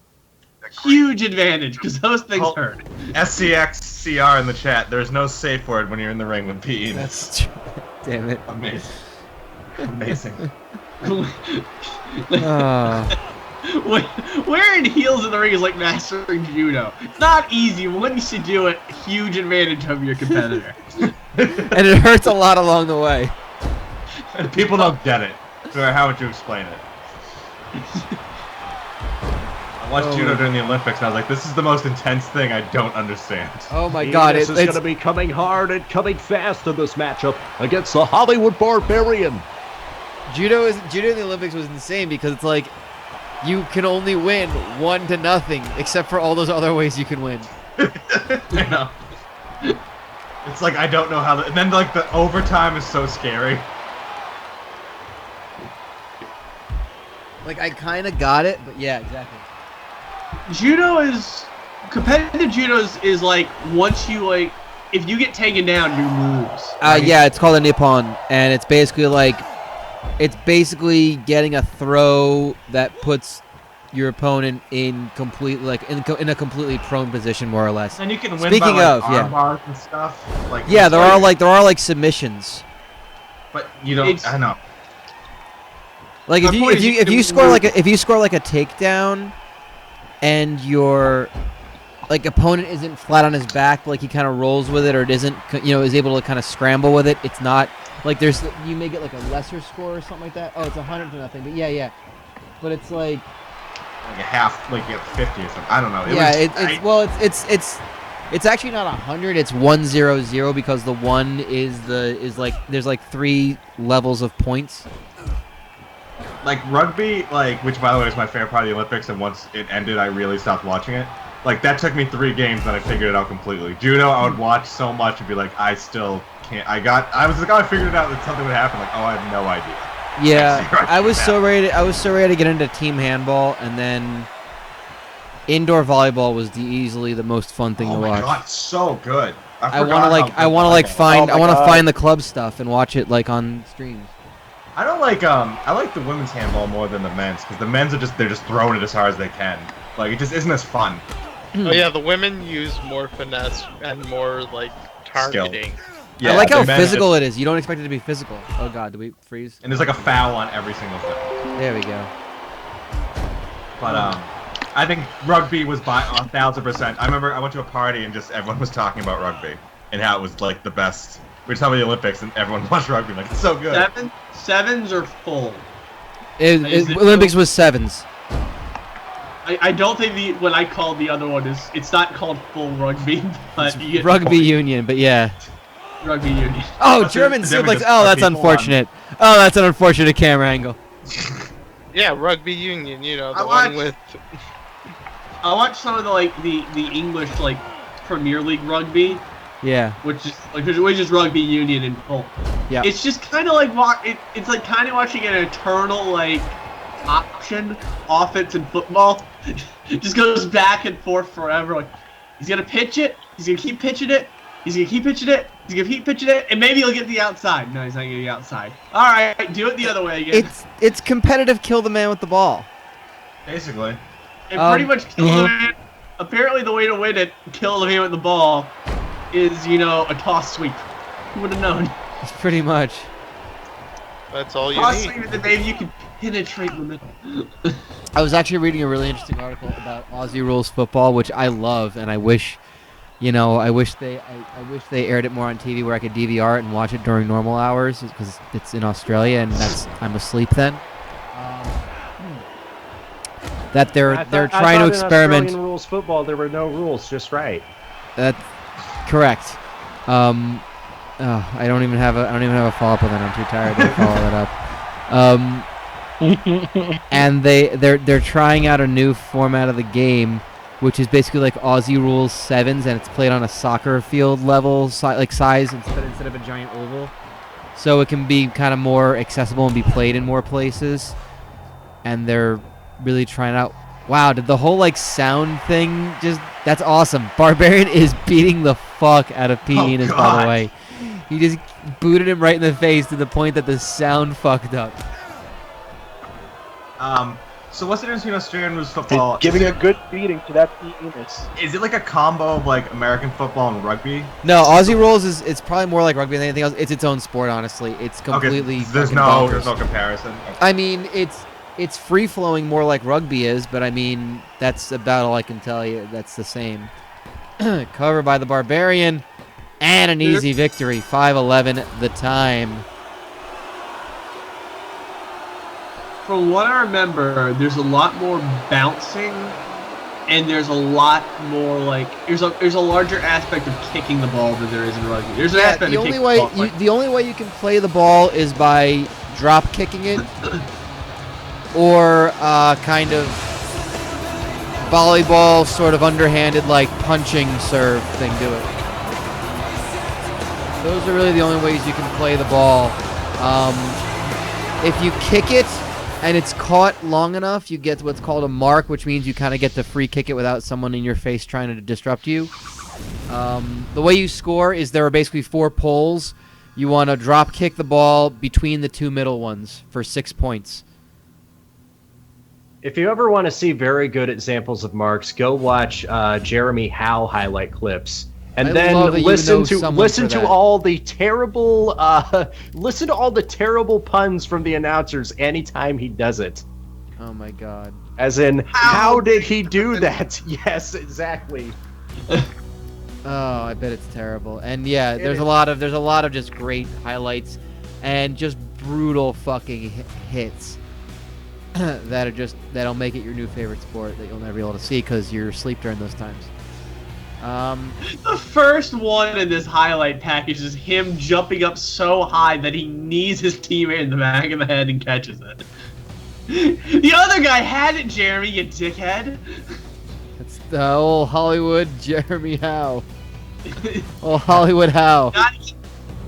huge advantage because those things hurt. SCXCR in the chat. There's no safe word when you're in the ring with PE. That's true. Damn it. Amazing. Amazing. Wearing heels in the ring is like mastering judo. It's not easy. Once you do it, huge advantage over your competitor. And it hurts a lot along the way. People don't get it. So how would you explain it? I watched judo during the Olympics and I was like, this is the most intense thing I don't understand. Oh my god, Enos is going to be coming hard and coming fast in this matchup against the Hollywood Barbarian. Judo in the Olympics was insane because it's like you can only win 1-0 except for all those other ways you can win. I know. It's like I don't know how and then like the overtime is so scary. Like I kind of got it, but yeah, exactly. Competitive judo is like once you like if you get taken down you lose. Right? Yeah, it's called a nippon, and it's basically getting a throw that puts your opponent in in a completely prone position, more or less. And you can win Speaking by, of, arm bars and stuff. Like yeah, there are like submissions. But you don't. I know. Like if you score like a takedown, and your like opponent isn't flat on his back, but like he kind of rolls with it, or it isn't, is able to kind of scramble with it. It's not like you may get like a lesser score or something like that. Oh, it's 100-0, but yeah. But it's like a half, like you have 50 or something. I don't know. It's actually not 100. It's 100 because the one is like there's like 3 levels of points. Like rugby, which by the way is my favorite part of the Olympics, and once it ended, I really stopped watching it. Like that took me 3 games, and I figured it out completely. Judo, I would watch so much and be like, I still can't. I was like, oh, I figured it out that something would happen. Like, oh, I have no idea. Yeah, I was so ready to get into team handball, and then indoor volleyball was easily the most fun thing to watch. Oh my god, so good. I want to find the club stuff and watch it like on streams. I don't like I like the women's handball more than the men's because the men's are they're just throwing it as hard as they can. Like it just isn't as fun. Oh yeah, the women use more finesse and more like targeting. Yeah, I like how physical it is. You don't expect it to be physical. Oh god, do we freeze? And there's like a foul on every single thing. There we go. But I think rugby was by 1,000%. I remember I went to a party and just everyone was talking about rugby and how it was like the best. We were talking about the Olympics and everyone watched rugby like it's so good. Sevens are full. Olympics was 7s. I don't think what I call the other one it's not called full rugby, but you get rugby union. But yeah. Rugby union. Oh, German suplex. Oh, that's unfortunate. Oh, that's an unfortunate camera angle. Yeah, rugby union. The one with. I watched some of the English Premier League rugby. Yeah. Which is rugby union in full. Yeah. It's just kind of like it's like kind of watching an eternal option offense in football. It just goes back and forth forever. Like he's gonna pitch it. He's gonna keep pitching it. He's gonna keep pitching it. He's gonna keep pitching it, and maybe he'll get the outside. No, he's not getting the outside. All right, do it the other way again. It's competitive. Kill the man with the ball. Basically. And pretty much kill the man. Apparently, the way to win it, kill the man with the ball, is a toss sweep. Who would have known? Pretty much. That's all you toss need. sweep, and maybe you can penetrate the middle. I was actually reading a really interesting article about Aussie rules football, which I love, and I wish. I wish they aired it more on TV where I could DVR it and watch it during normal hours because it's in Australia and I'm asleep then. That they're trying to experiment. In Australian rules football, there were no rules, just right. That's correct. I don't even have a follow up on that. I'm too tired to follow that up. And they're trying out a new format of the game, which is basically like Aussie rules 7s, and it's played on a soccer field level size instead of a giant oval. So it can be kind of more accessible and be played in more places. And they're really trying out Wow, did the whole like sound thing that's awesome. Barbarian is beating the fuck out of P. Enos, by God. the way. He just booted him right in the face to the point that the sound fucked up. So what's the difference between Australian rules football? Giving a good beating to that P. Enos. Is it like a combo of like American football and rugby? No, Aussie rules it's probably more like rugby than anything else. It's its own sport, honestly. It's completely Okay, there's fucking no bonkers. comparison. I mean, it's free flowing more like rugby is, but I mean that's about all I can tell you. That's the same. Covered by the Barbarian, and an easy victory. 5:11 the time. From what I remember, there's a lot more bouncing, and there's a lot more like there's a larger aspect of kicking the ball than there is in rugby. There's an aspect the of only kicking way the ball. the only way you can play the ball is by drop kicking it, or kind of volleyball sort of underhanded like punching serve thing to it. Those are really the only ways you can play the ball. If you kick it and it's caught long enough, you get what's called a mark, which means you kind of get to free kick it without someone in your face trying to disrupt you. The way you score is there are basically 4 poles. You want to drop kick the ball between the 2 middle ones for 6 points. If you ever want to see very good examples of marks, go watch Jeremy Howe highlight clips. And I then love that you know someone listen for to that. all the terrible puns from the announcers anytime he does it. Oh my god. As in, how did he do that? Yes, exactly. Oh, I bet it's terrible. And yeah, there's a lot of just great highlights and just brutal fucking hits that'll make it your new favorite sport that you'll never be able to see because you're asleep during those times. The first one in this highlight package is him jumping up so high that he knees his teammate in the back of the head and catches it. The other guy had it, Jeremy, you dickhead. That's the old Hollywood Jeremy Howe. Old Hollywood Howe.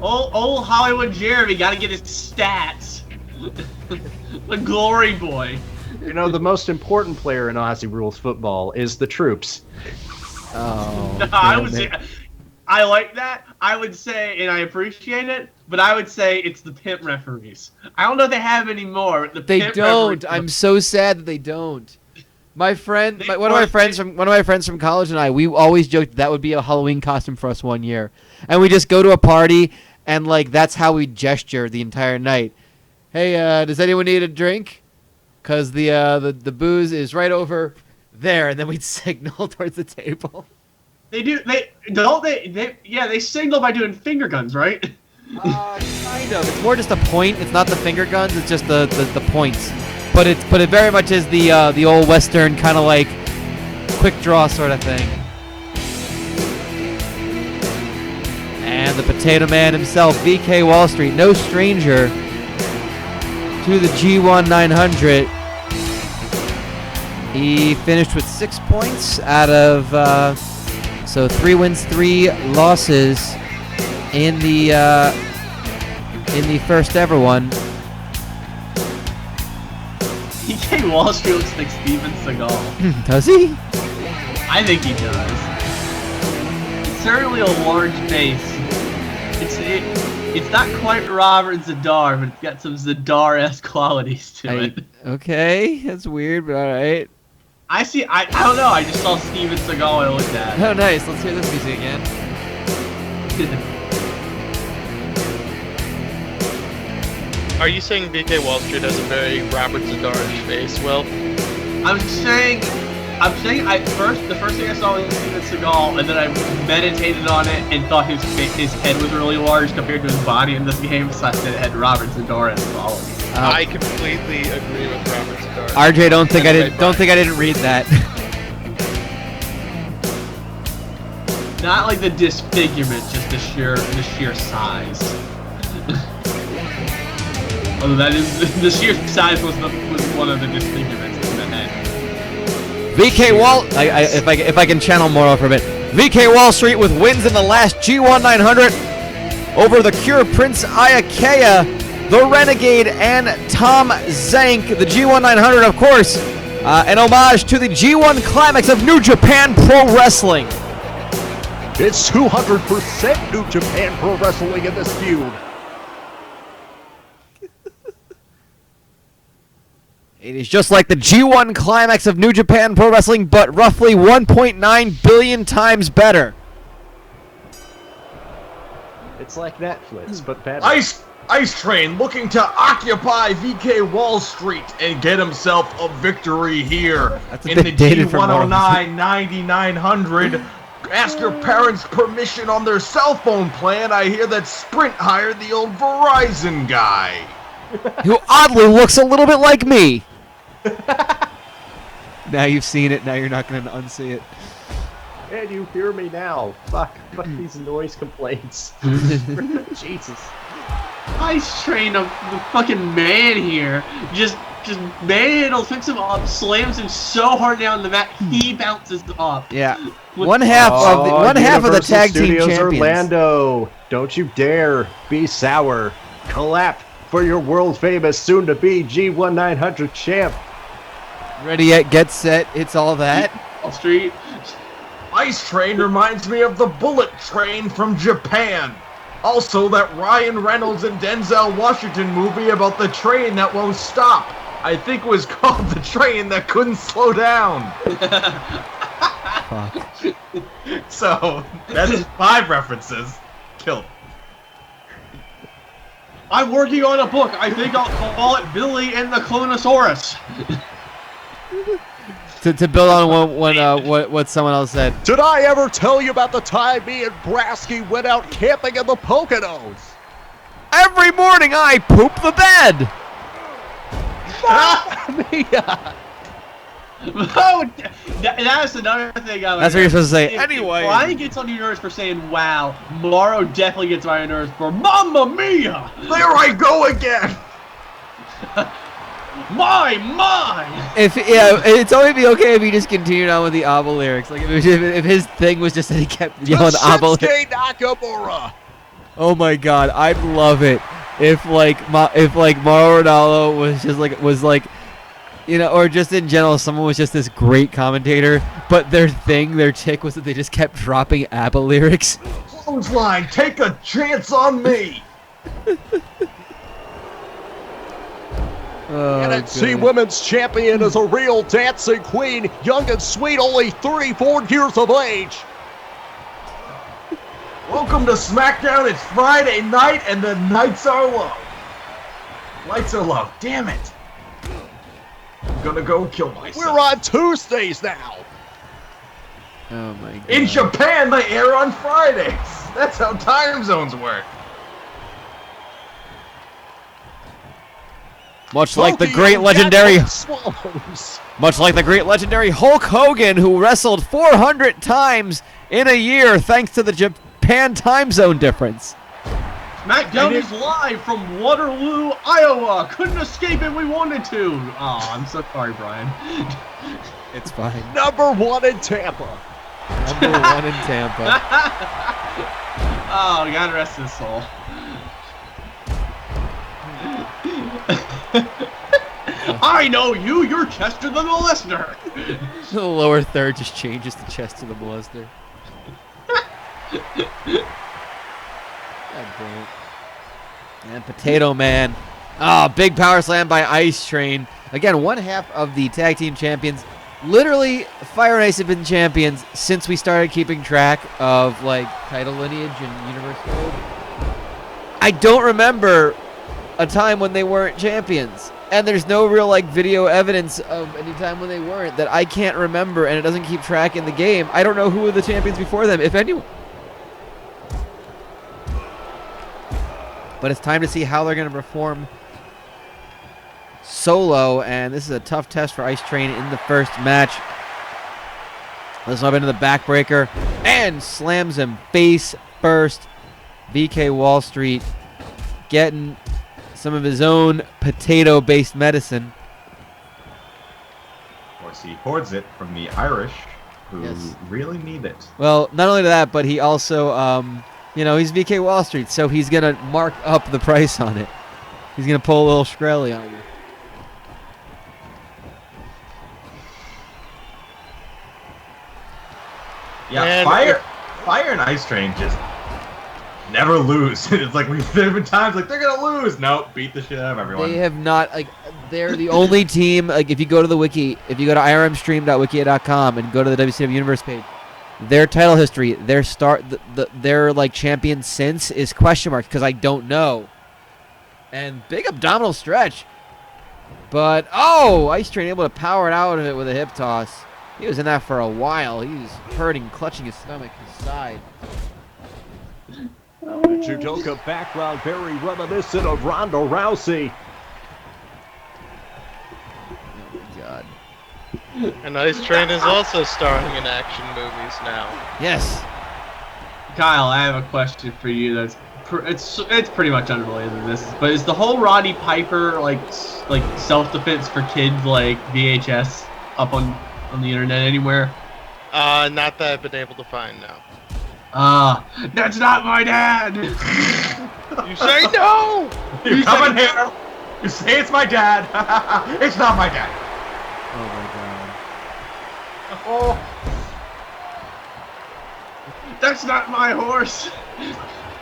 Old Hollywood Jeremy gotta get his stats. The glory boy. You know, the most important player in Aussie rules football is the troops. Oh, No, I damn would it. say I like that. I would say, and I appreciate it, but I would say it's the pimp referees. I don't know if they have any more. But the They pimp don't. referees- I'm so sad that they don't. My friend, one of my friends from college and I, we always joked that would be a Halloween costume for us one year, and we just go to a party and like that's how we gesture the entire night. Hey, does anyone need a drink? Cause the booze is right over there, and then we'd signal towards the table. They do. They signal by doing finger guns, right? Kind of. It's more just a point. It's not the finger guns. It's just the points. But it very much is the old Western kind of like quick draw sort of thing. And the Potato Man himself, VK Wallstreet, no stranger to the G-1-900. He finished with 6 points out of so 3 wins, 3 losses in the first ever one. DK Wall Street looks like Steven Seagal. Does he? I think he does. It's certainly a large base. It's not quite Robert Zadar, but it's got some Zadar-esque qualities to it. Okay, that's weird, but all right. I don't know. I just saw Steven Seagal and I looked at it. Oh, nice. Let's hear this music again. Are you saying BK Wall Street has a very Robert Zadarish face, Will? I'm saying the first thing I saw was Steven Seagal, and then I meditated on it and thought his head was really large compared to his body in this game, so I said it had Robert Zadar-esque qualities. I completely agree with Robert Zadar. RJ, don't think I didn't read that. Not like the disfigurement, just the sheer size. Although that is the sheer size was one of the disfigurements in the head. VK Wall, if I can channel Moro for a bit. VK Wall Street with wins in the last G-1-900 over the Cure Prince Iakea, the Renegade, and Tom Zank. The G-1-900, of course, An homage to the G1 climax of New Japan Pro Wrestling. It's 200% New Japan Pro Wrestling in this feud. It is just like the G1 climax of New Japan Pro Wrestling, but roughly 1.9 billion times better. It's like Netflix, but better. Ice Train looking to occupy VK Wallstreet and get himself a victory here That's a in the bit dated for G-1-900-909-9900. Ask your parents' permission on their cell phone plan. I hear that Sprint hired the old Verizon guy. Who oddly looks a little bit like me. Now you've seen it, now you're not going to unsee it. And you hear me now. Fuck these noise complaints. Jesus. Ice Train, the fucking man here, just manhandles, picks him up, slams him so hard down the mat, he bounces up. Yeah. One half of the tag team Studios champions. Orlando, don't you dare be sour. Clap for your world famous soon-to-be G-1-900 champ. Ready yet, get set, it's all that. Wallstreet. Ice Train reminds me of the Bullet Train from Japan. Also, that Ryan Reynolds and Denzel Washington movie about the train that won't stop. I think it was called The Train That Couldn't Slow Down. Fuck. So, that's 5 references. Killed. I'm working on a book. I think I'll call it Billy and the Clonosaurus. To build on what someone else said. Did I ever tell you about the time me and Brasky went out camping in the Poconos? Every morning I poop the bed. Oh, that's another thing. That's what you're supposed to say. Anyway. Brian gets on your nerves for saying "wow." Morrow definitely gets on your nerves for "Mamma Mia." There I go again. My! It's only be okay if he just continued on with the ABBA lyrics. Like if his thing was just that he kept yelling ABBA lyrics. Shinsuke Nakamura. Oh my God, I'd love it if Mauro Ronaldo was like, you know, or just in general, someone was just this great commentator, but their tick was that they just kept dropping ABBA lyrics. Clothesline, take a chance on me. NXT Women's Champion is a real dancing queen, young and sweet, only 34 years of age. Welcome to SmackDown. It's Friday night and the nights are low. Lights are low. Damn it. I'm gonna go kill myself. We're on Tuesdays now. Oh my God. In Japan, they air on Fridays. That's how time zones work. Much like the great legendary Hulk Hogan, who wrestled 400 times in a year thanks to the Japan time zone difference. SmackDown is live from Waterloo, Iowa. Couldn't escape it. We wanted to. Oh, I'm so sorry, Brian. It's fine. #1 in Tampa. #1 in Tampa. Oh, God rest his soul. I know you. You're Chester the Molester. The lower third just changes to Chester the Molester. And Potato Man. Oh, big power slam by Ice Train. Again, one half of the tag team champions. Literally, Fire and Ice have been champions since we started keeping track of like title lineage and Universe Gold. I don't remember a time when they weren't champions. And there's no real like video evidence of any time when they weren't that I can't remember, and it doesn't keep track in the game. I don't know who were the champions before them, if anyone. But it's time to see how they're going to perform solo, and this is a tough test for Ice Train in the first match. Let's up into the backbreaker and slams him face first. VK Wallstreet getting some of his own potato-based medicine. Of course, he hoards it from the Irish, who Yes. really need it. Well, not only that, but he also, you know, he's VK Wallstreet, so he's going to mark up the price on it. He's going to pull a little Shkreli on you. Yeah, And Fire and Ice Train just never lose. It's like there have been times like they're gonna lose. Nope, beat the shit out of everyone. They have not, like, they're the only team, like, if you go to the wiki, if you go to IRMstream.wikia.com and go to the WCW Universe page, their title history, their like champion since is question marks because I don't know. And big abdominal stretch. But, Ice Train able to power it out of it with a hip toss. He was in that for a while. He was hurting, clutching his stomach, his side. Judoka background very reminiscent of Ronda Rousey. Oh, my God. And Ice Train is also starring in action movies now. Yes. Kyle, I have a question for you. It's pretty much unrelated to this, but is the whole Roddy Piper like self-defense for kids like VHS up on the internet anywhere? Not that I've been able to find now. That's not my dad. You say no! You come in here. You say it's my dad. It's not my dad. Oh, my God. Oh. That's not my horse.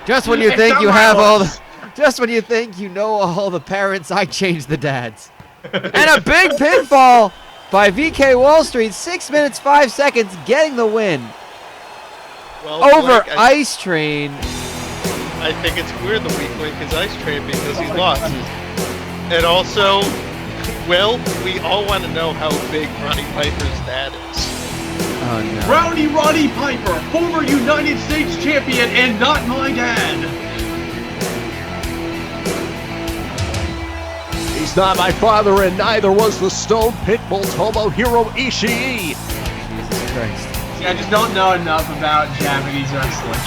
Just when you It's think not you my have all horse. the, just when you think you know all the parents, I changed the dads. And a big pinfall by VK Wallstreet, 6 minutes 5 seconds, getting the win Well, over Blake, Ice Train. I think it's weird the weak link is Ice Train because he lost. And also, well, we all want to know how big Roddy Piper's dad is. Oh no! Rowdy Roddy Piper, former United States champion and not my dad. He's not my father, and neither was the Stone Pitbull Tomohiro Ishii. Jesus Christ! See, I just don't know enough about Japanese wrestling.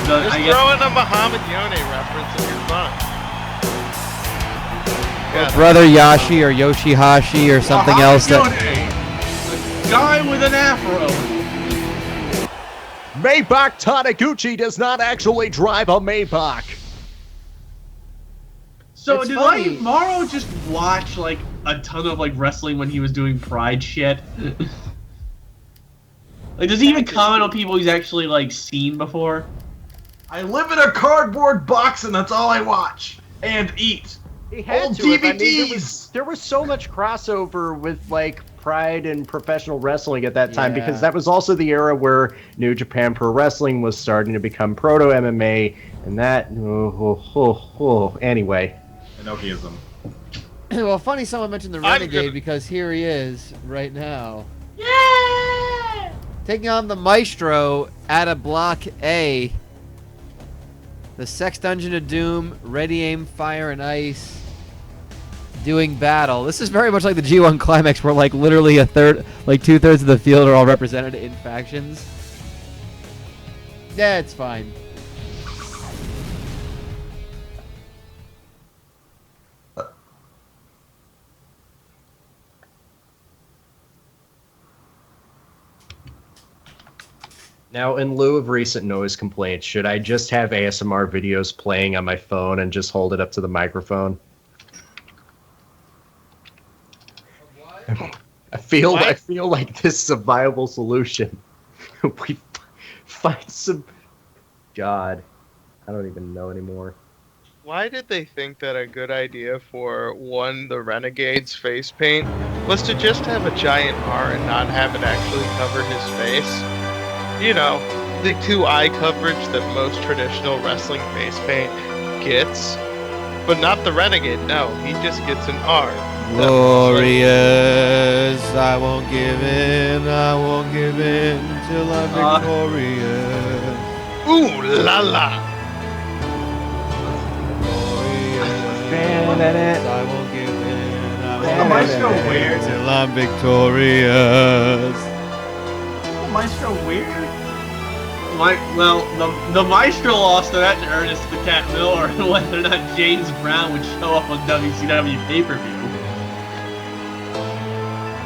Just I guess throw in a Muhammad Yone reference and you're fine. Yeah, Brother Yashi or Yoshihashi or something else. That the guy with an afro. Maybach Taniguchi does not actually drive a Maybach. So It's did funny. like Morrow just watch like a ton of like wrestling when he was doing Pride shit? Like, does he even comment on people he's actually like seen before? I live in a cardboard box and that's all I watch and eat. He had Old to. I mean, DVDs. there was so much crossover with like Pride and professional wrestling at that time Yeah. because that was also the era where New Japan Pro Wrestling was starting to become proto MMA, and that. Anyway. Enochiism. Well, funny someone mentioned the I'm Renegade gonna- because here he is right now. Yeah! Taking on the Maestro at a Block A. The Sex Dungeon of Doom, Ready Aim Fire and Ice, doing battle. This is very much like the G1 Climax where like literally two-thirds of the field are all represented in factions. Yeah, it's fine. Now, in lieu of recent noise complaints, should I just have ASMR videos playing on my phone and just hold it up to the microphone? I feel like this is a viable solution. We find some. God, I don't even know anymore. Why did they think that a good idea for the Renegade's face paint was to just have a giant R and not have it actually cover his face? You know, the two eye coverage that most traditional wrestling face paint gets. But not the Renegade, no. He just gets an R. Glorious, I won't give in till I'm victorious. Ooh la la! Glorious, I won't give in, The Maestro weird. till I'm victorious. The Maestro weird. The Maestro lost to that to Ernest the Cat Miller and whether or not James Brown would show up on WCW pay-per-view.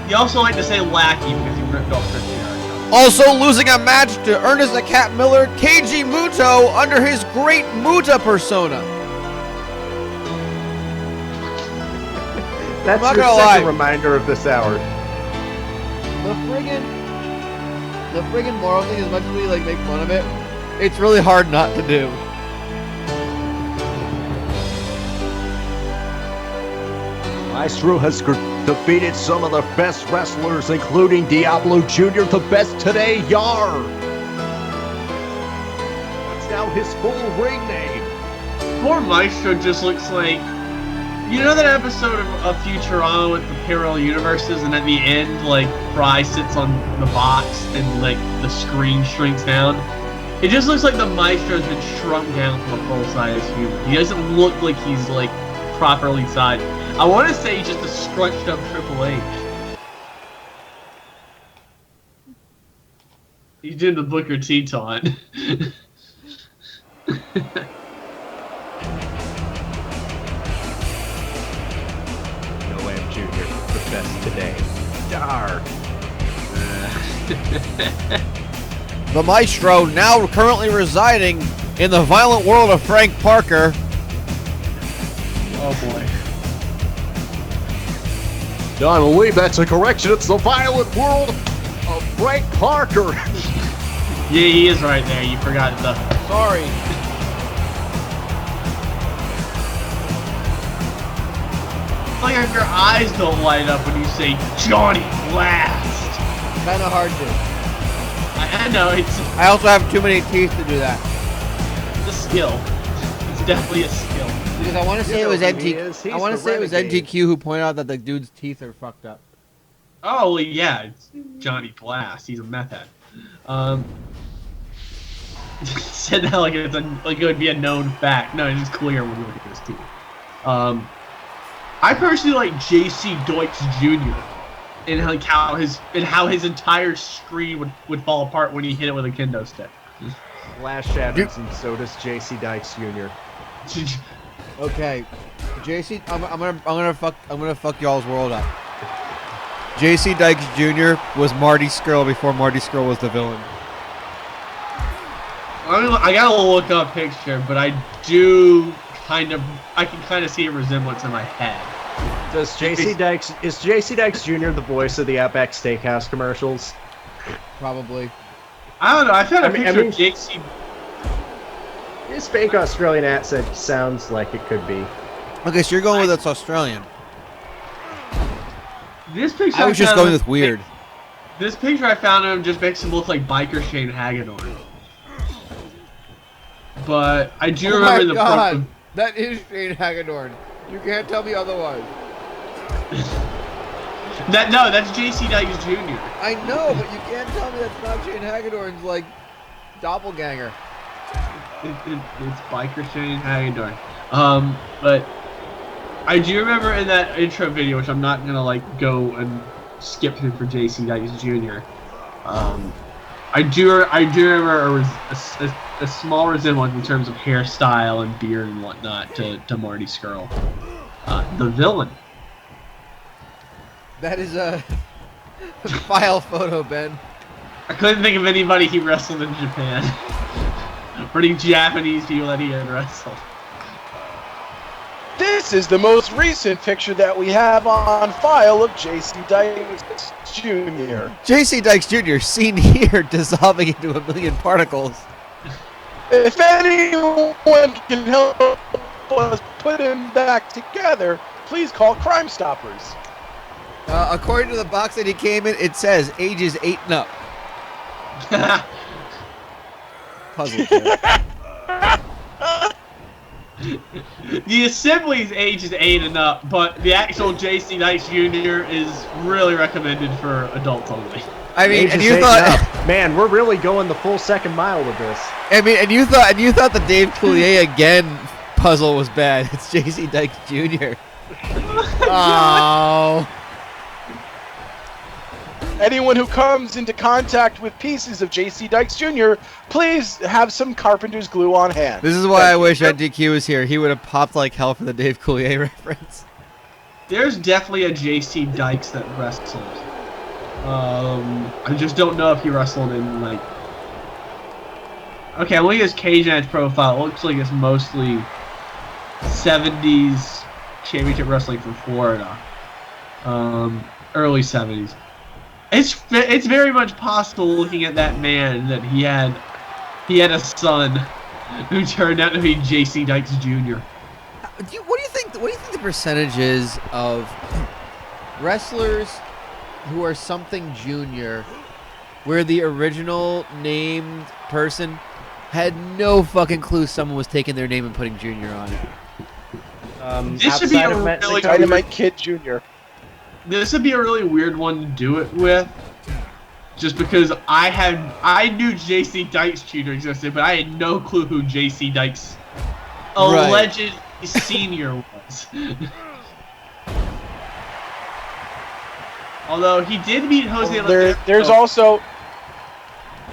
He also liked to say lackey because he ripped off Chris Jericho. Also losing a match to Ernest the Cat Miller, Keiji Muto under his great Muta persona. That's not your gonna second lie. reminder of this hour. The friggin' The friggin' moral thing, as much as we like make fun of it, it's really hard not to do. Maestro has defeated some of the best wrestlers, including Diablo Jr., the best today, Yar. That's now his full ring name. Poor Maestro just looks like, you know that episode of Futurama with the parallel universes, and at the end, like, Fry sits on the box and, like, the screen shrinks down? It just looks like the Maestro's been shrunk down to a full-size human. He doesn't look like he's, like, properly sized. I want to say he's just a scrunched-up Triple H. He's doing the Booker T taunt. Jr., the best today. Dar. The Maestro, now currently residing in the violent world of Frank Parker. Oh boy. No, I believe that's a correction. It's the violent world of Frank Parker. Yeah, he is right there. You forgot the. Sorry. It's like if your eyes don't light up when you say Johnny Blast. Kind of hard to. I know, it's I also have too many teeth to do that. a skill. It's definitely a skill. Because I want to say it was He's I want to the say it was Renegade. NTQ who pointed out that the dude's teeth are fucked up. Oh, well, yeah, it's Johnny Blast. He's a meth head. Said that like it would be a known fact. No, it's just clear when you look at his teeth. I personally like JC Deutsch Jr. and like how his entire screen would fall apart when he hit it with a kendo stick. Flash shatters, and so does JC Dykes Jr. Okay, JC, I'm gonna fuck y'all's world up. JC Dykes Jr. was Marty Skrull before Marty Skrull was the villain. I gotta look up a picture, but I can kind of see a resemblance in my head. Is JC Dykes Jr. the voice of the Outback Steakhouse commercials? Probably. I don't know. I've had a picture mean, of JC. His fake Australian accent sounds like it could be. Okay, so you're going with it's Australian. This picture I was just going with weird. This picture I found of him just makes him look like biker Shane Hagedorn. But I do remember the God, that is Shane Hagedorn. You can't tell me otherwise. That's JC Dykes Jr. I know, but you can't tell me that's not Shane Hagedorn's like doppelganger. It's biker Shane Hagedorn. But I do remember in that intro video, which I'm not gonna like go and skip him for JC Dykes Jr. I do remember a small resemblance in terms of hairstyle and beard and whatnot to Marty Skrull, the villain. That is a file photo, Ben. I couldn't think of anybody he wrestled in Japan. Or any Japanese people that he had wrestled. This is the most recent picture that we have on file of JC Dykes Jr. JC Dykes Jr. seen here dissolving into a million particles. If anyone can help us put him back together, please call Crime Stoppers. According to the box that he came in, it says ages 8 and up. Puzzle joke. The Assembly's age is 8 and up, but the actual JC Dykes Jr. is really recommended for adults only. I mean, Ages and you 8 thought, and up. Man, we're really going the full second mile with this. I mean, and you thought the Dave Coulier again puzzle was bad. It's JC Dykes Jr. Oh. Anyone who comes into contact with pieces of JC Dykes Jr., please have some carpenter's glue on hand. This is why I wish NTQ was here. He would have popped like hell for the Dave Coulier reference. There's definitely a JC Dykes that wrestles. I just don't know if he wrestled in like. Okay, I'm looking at his cage match profile. It looks like it's mostly 70s championship wrestling from Florida. Early 70s. It's very much possible, looking at that man, that he had a son who turned out to be J.C. Dykes Jr. What do you think the percentage is of wrestlers who are something junior, where the original named person had no fucking clue someone was taking their name and putting Junior on it? This should be outside a of Mexico, really Dynamite Kid Jr. This would be a really weird one to do it with, just because I knew J.C. Dykes Jr. existed, but I had no clue who J.C. Dykes alleged senior was. Although he did meet Jose There's also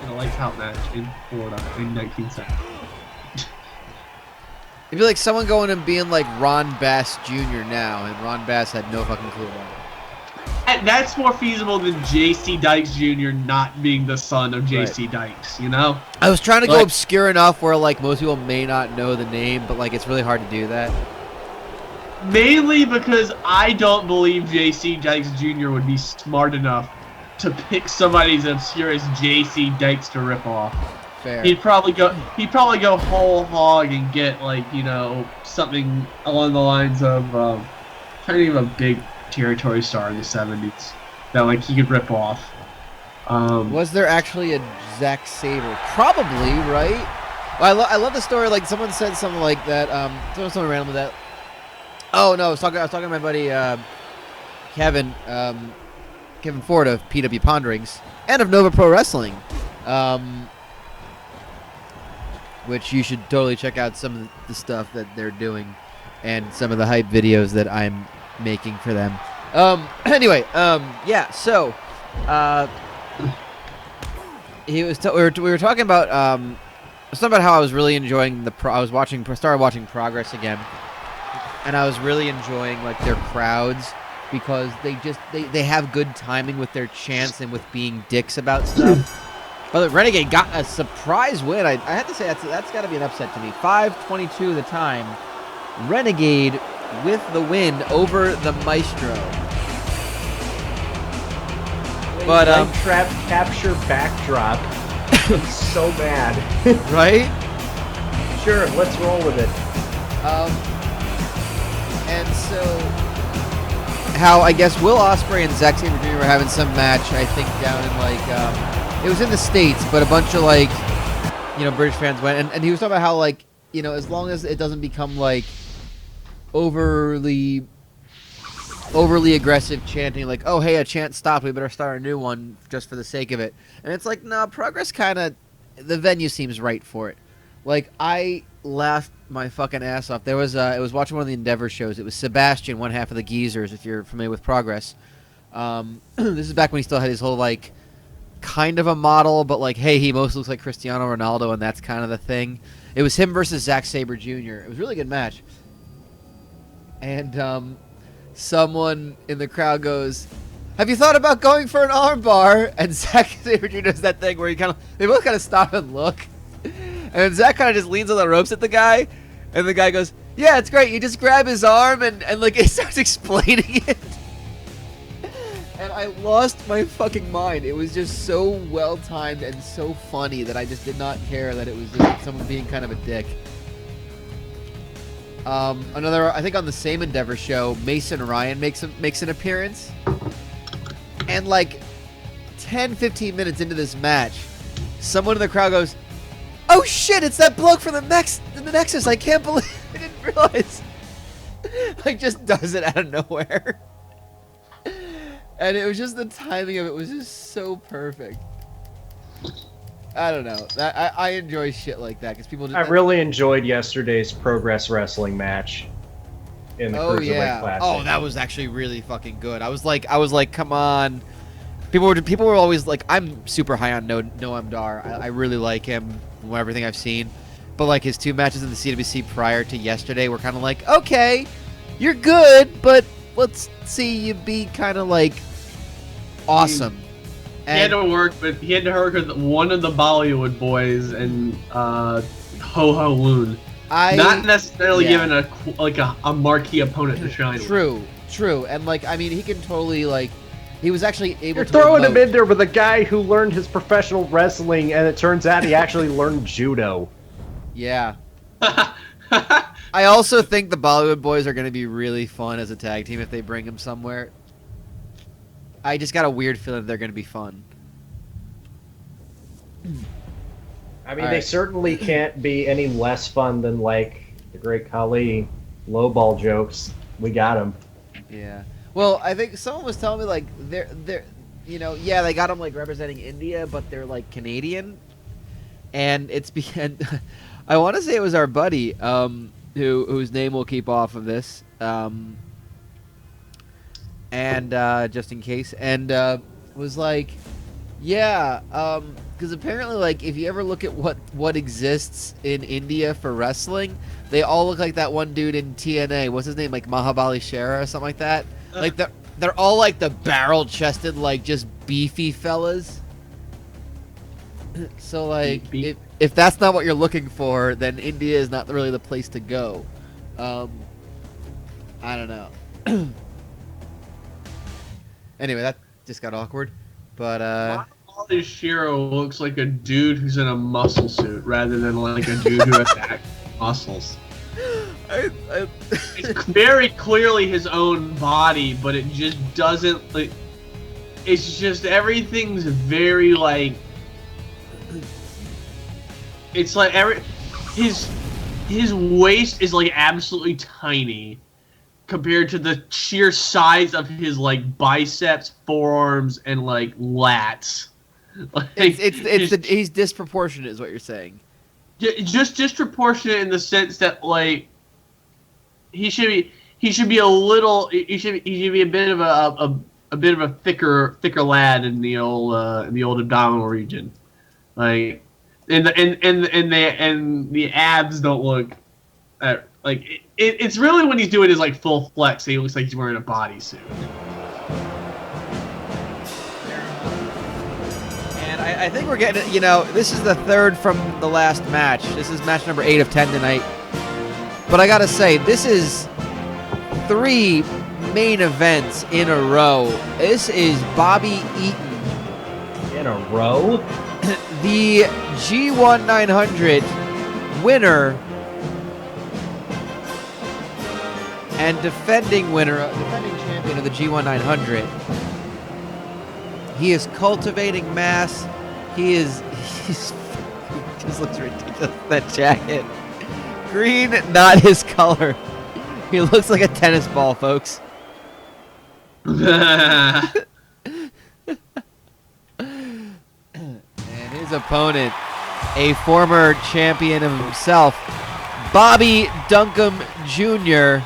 in a lights out match in Florida in 1970. It'd be like someone going and being like Ron Bass Jr. now, and Ron Bass had no fucking clue about it. And that's more feasible than J.C. Dykes Jr. not being the son of J.C. Dykes, you know? I was trying to go obscure enough where like most people may not know the name, but like it's really hard to do that. Mainly because I don't believe J.C. Dykes Jr. would be smart enough to pick somebody as obscure as J.C. Dykes to rip off. Fair. He'd probably go whole hog and get, like, you know, something along the lines of trying to think of a big territory star in the 70s that, like, he could rip off. Was there actually a Zack Sabre? Probably, right? Well, I love the story. Like someone said something like that. Someone random with that. Oh no, I was talking to my buddy Kevin Ford of PW Ponderings and of Nova Pro Wrestling, which you should totally check out some of the stuff that they're doing and some of the hype videos that I'm making for them. Anyway, yeah. So, we were talking about something about how I was really enjoying started watching Progress again. And I was really enjoying like their crowds because they have good timing with their chants and with being dicks about stuff. But Renegade got a surprise win. I have to say that's got to be an upset to me. 5:22 the time. Renegade with the win over the Maestro. But trap capture backdrop. I'm so mad. Right? Sure, let's roll with it. And so, how I guess Will Ospreay and Zack Sabre Jr. were having some match, I think, down in like, it was in the States, but a bunch of like, you know, British fans went, and he was talking about how like, you know, as long as it doesn't become like overly aggressive chanting, like, oh hey, a chant stopped, we better start a new one just for the sake of it. And it's like, no, Progress kind of, the venue seems right for it. Like, I laughed my fucking ass off. I was watching one of the Endeavor shows. It was Sebastian, one half of the Geezers, if you're familiar with Progress. This is back when he still had his whole, like, kind of a model, but, like, hey, he most looks like Cristiano Ronaldo, and that's kind of the thing. It was him versus Zack Sabre Jr. It was a really good match. And, someone in the crowd goes, have you thought about going for an armbar? And Zack Sabre Jr. does that thing where they both kind of stop and look. And Zack kind of just leans on the ropes at the guy, and the guy goes, yeah, it's great. You just grab his arm, and like, he starts explaining it. And I lost my fucking mind. It was just so well-timed and so funny that I just did not care that it was just someone being kind of a dick. I think on the same Endeavor show, Mason Ryan makes an appearance. And like 10-15 minutes into this match, someone in the crowd goes, oh shit, it's that bloke from the Nexus. I can't believe I didn't realize. Like, just does it out of nowhere. And it was just, the timing of it was just so perfect. I don't know. I enjoy shit like that because people just, I really enjoyed yesterday's Progress Wrestling match in the Cruiserweight Classic. Oh, that was actually really fucking good. I was like, come on. People were always like, I'm super high on Noam Dar. I really like him from everything I've seen. But like his two matches in the CWC prior to yesterday were kind of like, okay, you're good, but let's see you be kind of like awesome. He had to work with one of the Bollywood boys and Ho Ho Loon. Not necessarily given a marquee opponent to shine with. True. And like, I mean, he can totally like, He was actually able You're to throwing him emote. in there with a guy who learned his professional wrestling, and it turns out he actually learned judo. Yeah. I also think the Bollywood Boys are going to be really fun as a tag team if they bring them somewhere. I just got a weird feeling they're going to be fun. I mean, All they right. certainly can't be any less fun than, like, the Great Khali lowball jokes. We got him. Yeah. Well, I think someone was telling me, like, they're yeah, they got them, like, representing India, but they're, like, Canadian. And it's and I want to say it was our buddy, whose name we'll keep off of this, and just in case, and was like, yeah, because apparently, like, if you ever look at what exists in India for wrestling, they all look like that one dude in TNA. What's his name? Like Mahabali Shera or something like that. Like they're all like the barrel-chested, like, just beefy fellas. So, like, Beef. if that's not what you're looking for, then India is not really the place to go. I don't know. Anyway, that just got awkward. But, Molly Shiro looks like a dude who's in a muscle suit rather than like a dude who has actual muscles. It's very clearly his own body, but it just doesn't, like, it's just everything's very, like, it's like his waist is, like, absolutely tiny compared to the sheer size of his, like, biceps, forearms, and, like, lats. Like, he's disproportionate, is what you're saying. just disproportionate in the sense that, like, he should be a little, he should be a bit of a bit of a thicker lad in the old abdominal region, like, and the abs don't look like it's really when he's doing his, like, full flex, he looks like he's wearing a bodysuit. And I think we're getting, this is the third from the last match. This is match number 8 of 10 tonight. But I gotta say, this is 3 main events in a row. This is Bobby Eatin, In a row? the G-1-900 winner and defending champion of the G-1-900. He is cultivating mass. He just looks ridiculous, that jacket. Green, not his color. He looks like a tennis ball, folks. And his opponent, a former champion of himself, Bobby Duncum Jr.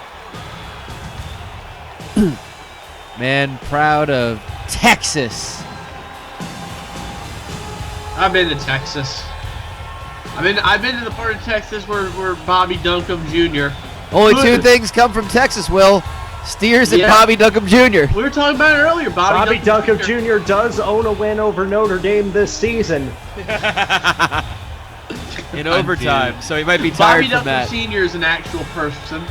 Man, proud of Texas. I've been to Texas. I've been to the part of Texas where Bobby Duncum Jr. Only 2 things come from Texas, Will. Steers and Yeah. Bobby Duncum Jr. We were talking about it earlier. Bobby Duncum Jr. does own a win over Notre Dame this season. In overtime, so he might be tired Bobby from Duncum that. Sr. is an actual person.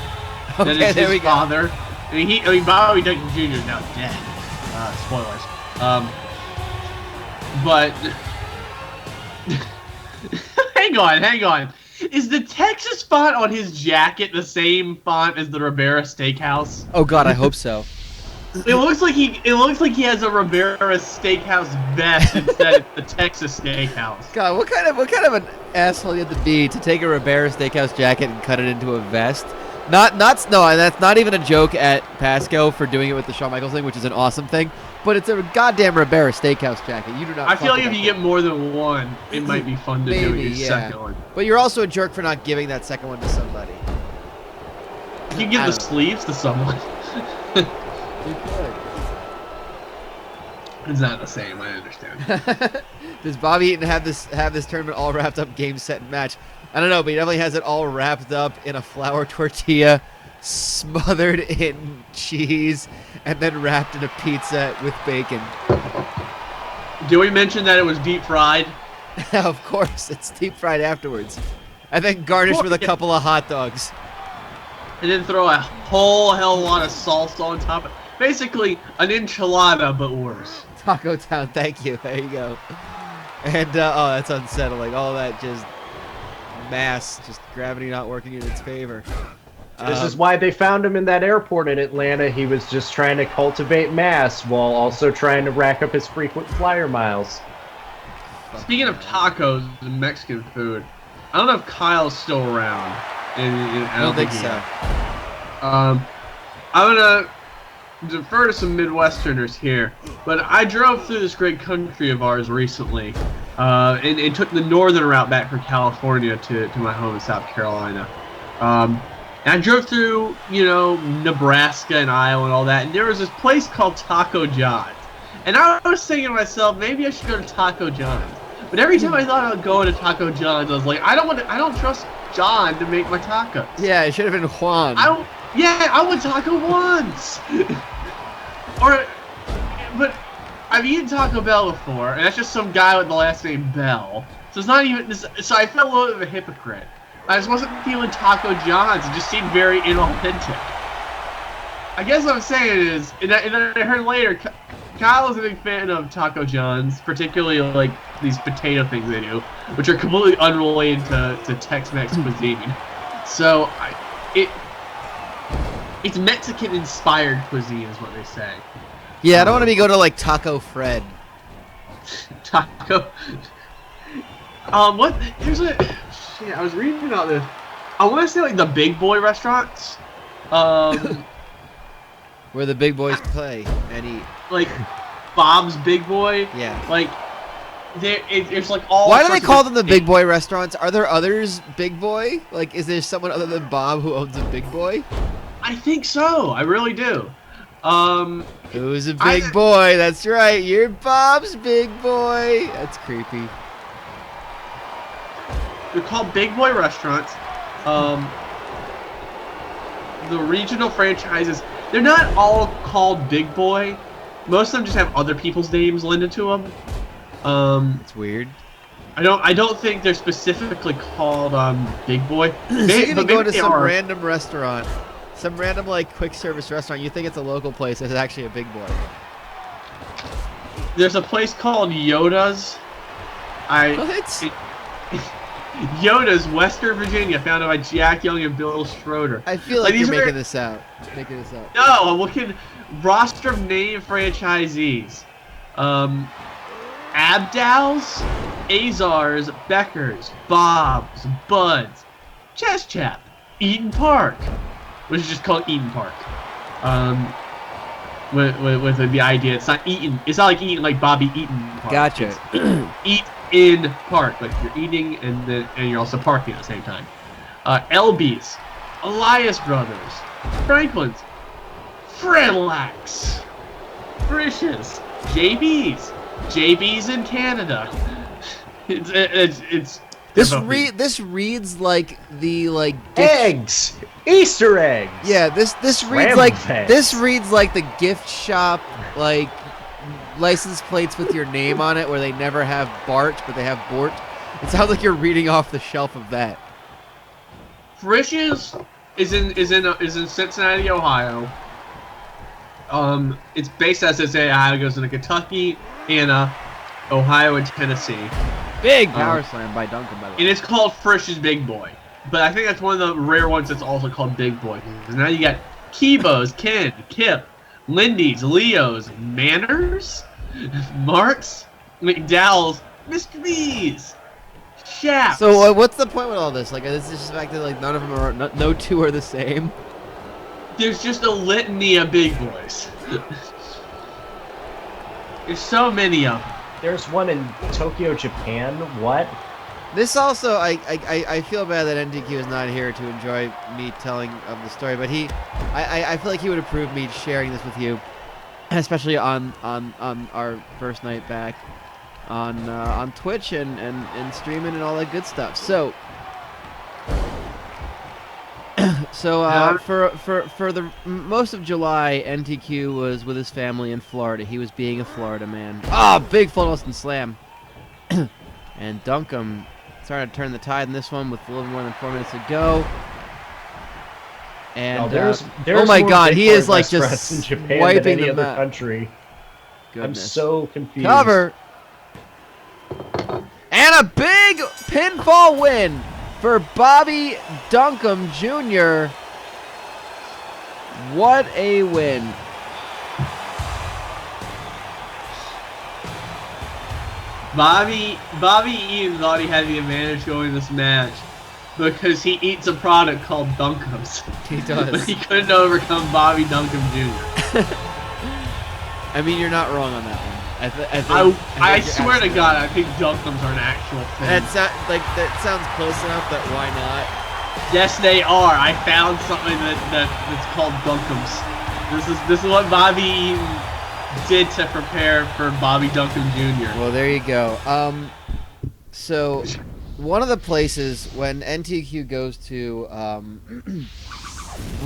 Okay, That is there we his go. father. I mean, Bobby Duncum Jr. is now dead. Spoilers. But hang on. Is the Texas font on his jacket the same font as the Ribera Steakhouse? Oh God, I hope so. It looks like he has a Ribera Steakhouse vest instead of the Texas Steakhouse. God, what kind of an asshole you have to be to take a Ribera Steakhouse jacket and cut it into a vest? No, and that's not even a joke at Pasco for doing it with the Shawn Michaels thing, which is an awesome thing. But it's a goddamn Ribera Steakhouse jacket. You do not. I feel fuck like with if you that get more than one, it might be fun to do Maybe, your yeah. second one. But you're also a jerk for not giving that second one to somebody. You can give I the don't know. sleeves to someone. You could. It's not the same, I understand. Does Bobby Eaton have this tournament all wrapped up, game, set, and match? I don't know, but he definitely has it all wrapped up in a flour tortilla, smothered in cheese, and then wrapped in a pizza with bacon. Did we mention that it was deep fried? Of course, it's deep fried afterwards. And then garnished with a couple of hot dogs. And then throw a whole hell lot of salsa on top of it. Basically, an enchilada, but worse. Taco Town, thank you. There you go. And oh, that's unsettling. All that just mass, just gravity not working in its favor. This is why they found him in that airport in Atlanta. He was just trying to cultivate mass while also trying to rack up his frequent flyer miles. Speaking of tacos and Mexican food, I don't know if Kyle's still around. I don't think so. I'm gonna defer to some Midwesterners here, but I drove through this great country of ours recently, and took the northern route back from California to my home in South Carolina. And I drove through, Nebraska and Iowa and all that, and there was this place called Taco John's. And I was thinking to myself, maybe I should go to Taco John's. But every time I thought about going to Taco John's, I was like, I don't trust John to make my tacos. Yeah, it should have been Juan. I want taco once. But I've eaten Taco Bell before, and that's just some guy with the last name Bell. So it's not even. So I felt a little bit of a hypocrite. I just wasn't feeling Taco John's. It just seemed very inauthentic. I guess what I'm saying is, and I heard later, Kyle is a big fan of Taco John's, particularly like these potato things they do, which are completely unrelated to Tex-Mex cuisine. So it's Mexican-inspired cuisine, is what they say. Yeah, I don't want to be going to like Taco Fred. Taco. What? There's a. Shit, I was reading about this. I want to say like the Big Boy restaurants. Where the big boys play and eat. Like Bob's Big Boy. Yeah. Like it's like all. Why do they call them the Big Boy restaurants? Are there others Big Boy? Like, is there someone other than Bob who owns a Big Boy? I think so. I really do. Who's a big boy? That's right. You're Bob's Big Boy. That's creepy. They're called Big Boy restaurants. The regional franchises, they're not all called Big Boy. Most of them just have other people's names lended to them. It's weird. I don't think they're specifically called Big Boy. So you're gonna go to some random restaurant, some random like quick service restaurant. You think it's a local place, it's actually a Big Boy. There's a place called Yoda's. What? Yoda's, Western Virginia, founded by Jack Young and Bill Schroeder. I feel like you're making this out. No, I'm looking roster of named franchisees. Abdal's, Azars, Becker's, Bob's, Bud's, Chess Chap, Eatin Park, which is just called Eatin Park. With the idea, it's not eating. It's not like eating like Bobby Eatin Park. Gotcha. Eat in park, like you're eating and you're also parking at the same time. LB's, Elias Brothers, Franklin's, Frilax, Frisch's, JB's in Canada. It's This reads like the Eggs! Easter eggs! Yeah, this reads like the gift shop license plates with your name on it where they never have Bart but they have Bort. It sounds like you're reading off the shelf of that. Frisch's is in Cincinnati, Ohio. It's based, as I say, Ohio, goes into Kentucky, Anna, Ohio, and Tennessee. Big power slam by Duncum, by the way. And it's called Frisch's Big Boy. But I think that's one of the rare ones that's also called Big Boy. And now you got Kibo's, Ken, Kip, Lindy's, Leo's, Manners, Mark's, McDowell's, Mr. B's, Shap's. So what's the point with all this? Like, is this just the fact that like none of them are, no two are the same? There's just a litany of big boys. There's so many of them. There's one in Tokyo, Japan. What? This also, I feel bad that NTQ is not here to enjoy me telling of the story, but I feel like he would approve me sharing this with you, especially on our first night back on Twitch and streaming and all that good stuff. So for the most of July, NTQ was with his family in Florida. He was being a Florida man. Big full Austin slam. And Duncum starting to turn the tide in this one with a little more than 4 minutes to go. And there's oh my more God, Big he Boy is like restaurants just in Japan wiping than any the other map. country. I'm Goodness. so confused. Cover. And a big pinfall win for Bobby Duncum Jr. What a win. Bobby Eatin thought he had the advantage going this match because he eats a product called Duncums. He But does. he couldn't overcome Bobby Duncum Jr. I mean, you're not wrong on that one. I I swear to God, I think Duncums are an actual thing. That sounds close enough that why not? Yes, they are. I found something that's called Duncums. This is what Bobby Eatin did to prepare for Bobby Duncum Jr. Well, there you go. So one of the places when NTQ goes to, oh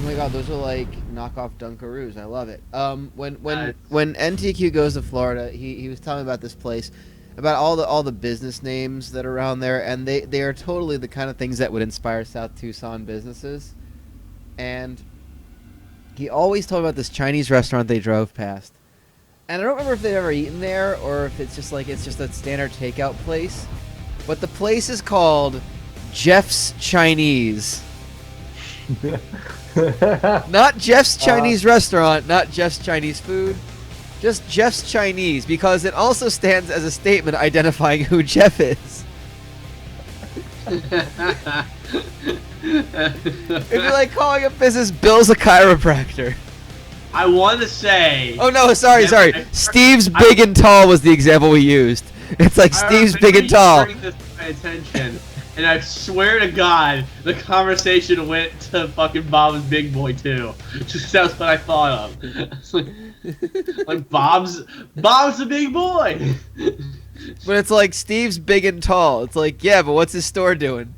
my God, those are like knockoff Dunkaroos. I love it. When NTQ goes to Florida, he was telling me about this place, about all the business names that are around there, and they are totally the kind of things that would inspire South Tucson businesses. And he always told me about this Chinese restaurant they drove past. And I don't remember if they've ever eaten there or if it's just a standard takeout place. But the place is called Jeff's Chinese. Not Jeff's Chinese restaurant, not Jeff's Chinese food. Just Jeff's Chinese, because it also stands as a statement identifying who Jeff is. It'd be like calling a business Bill's a chiropractor. I want to say. Oh no, sorry. Steve's Big and Tall was the example we used. It's like Steve's Big and Tall. Bring this to my attention, and I swear to God, the conversation went to fucking Bob's Big Boy too. Just that's what I thought of. It's like Bob's the big boy. But it's like Steve's Big and Tall. It's like, yeah, but what's his store doing?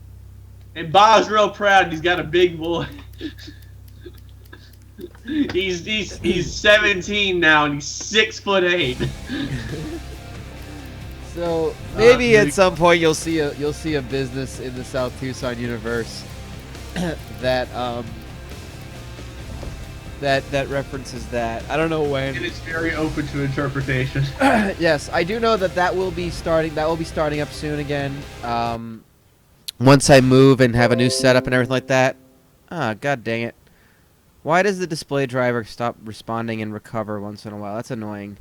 And Bob's real proud. He's got a big boy. He's 17 now and he's 6'8". So maybe at some point you'll see a business in the South Tucson universe that that references that. I don't know when. And it's very open to interpretation. Yes, I do know that will be starting. That will be starting up soon again. Once I move and have a new setup and everything like that. Ah, god dang it. Why does the display driver stop responding and recover once in a while? That's annoying.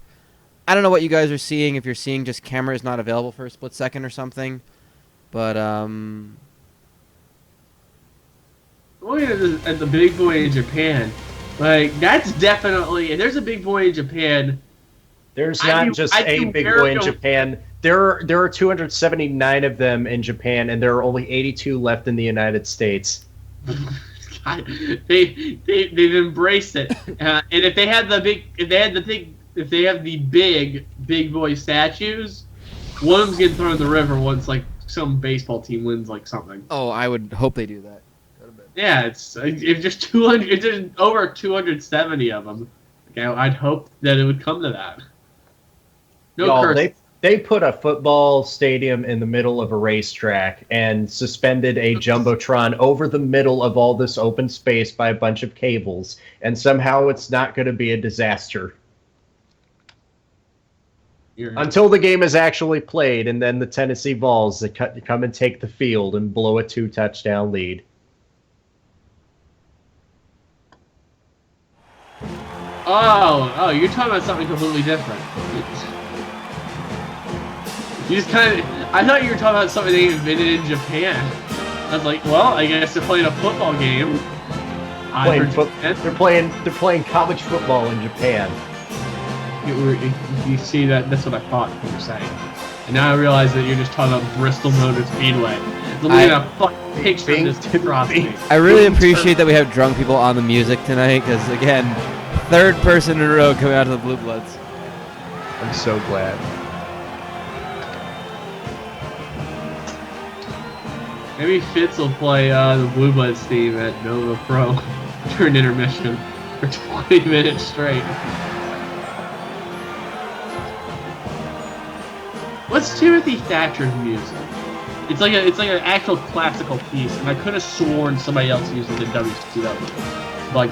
I don't know what you guys are seeing, if you're seeing just camera is not available for a split second or something. But, Looking at the big boy in Japan, like, that's definitely... There's a big boy in Japan. There's not just a big boy in Japan. There are 279 of them in Japan, and there are only 82 left in the United States. God, they've embraced it, and if they have the big boy statues, one of them's getting thrown in the river once like some baseball team wins like something. oh, I would hope they do that. Yeah, it's just 200. It's just over 270 of them. Okay, I'd hope that it would come to that. No Y'all, curse. they put a football stadium in the middle of a racetrack and suspended a jumbotron over the middle of all this open space by a bunch of cables, and somehow it's not going to be a disaster. Until the game is actually played, and then the Tennessee Vols come and take the field and blow a 2-touchdown lead. Oh, you're talking about something completely different. You just kind of... I thought you were talking about something they invented in Japan. I was like, well, I guess they're playing a football game. They're playing college football in Japan. You see that? That's what I thought you were saying. And now I realize that you're just talking about Bristol Motor Speedway. Look at a fucking picture of this atrocity. I really appreciate that we have drunk people on the music tonight, because again, third person in a row coming out of the Blue Bloods. I'm so glad. Maybe Fitz will play the Blue Bloods theme at Nova Pro during intermission for 20 minutes straight. What's Timothy Thatcher's music? It's like an actual classical piece, and I could have sworn somebody else used it in WCW. Like.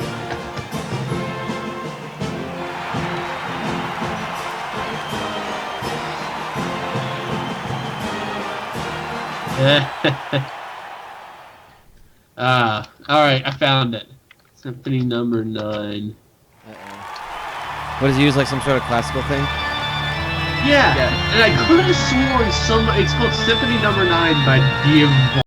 Alright, I found it. Symphony number 9. What does he use, like some sort of classical thing? Yeah, and I could have sworn it's called Symphony number 9 by Div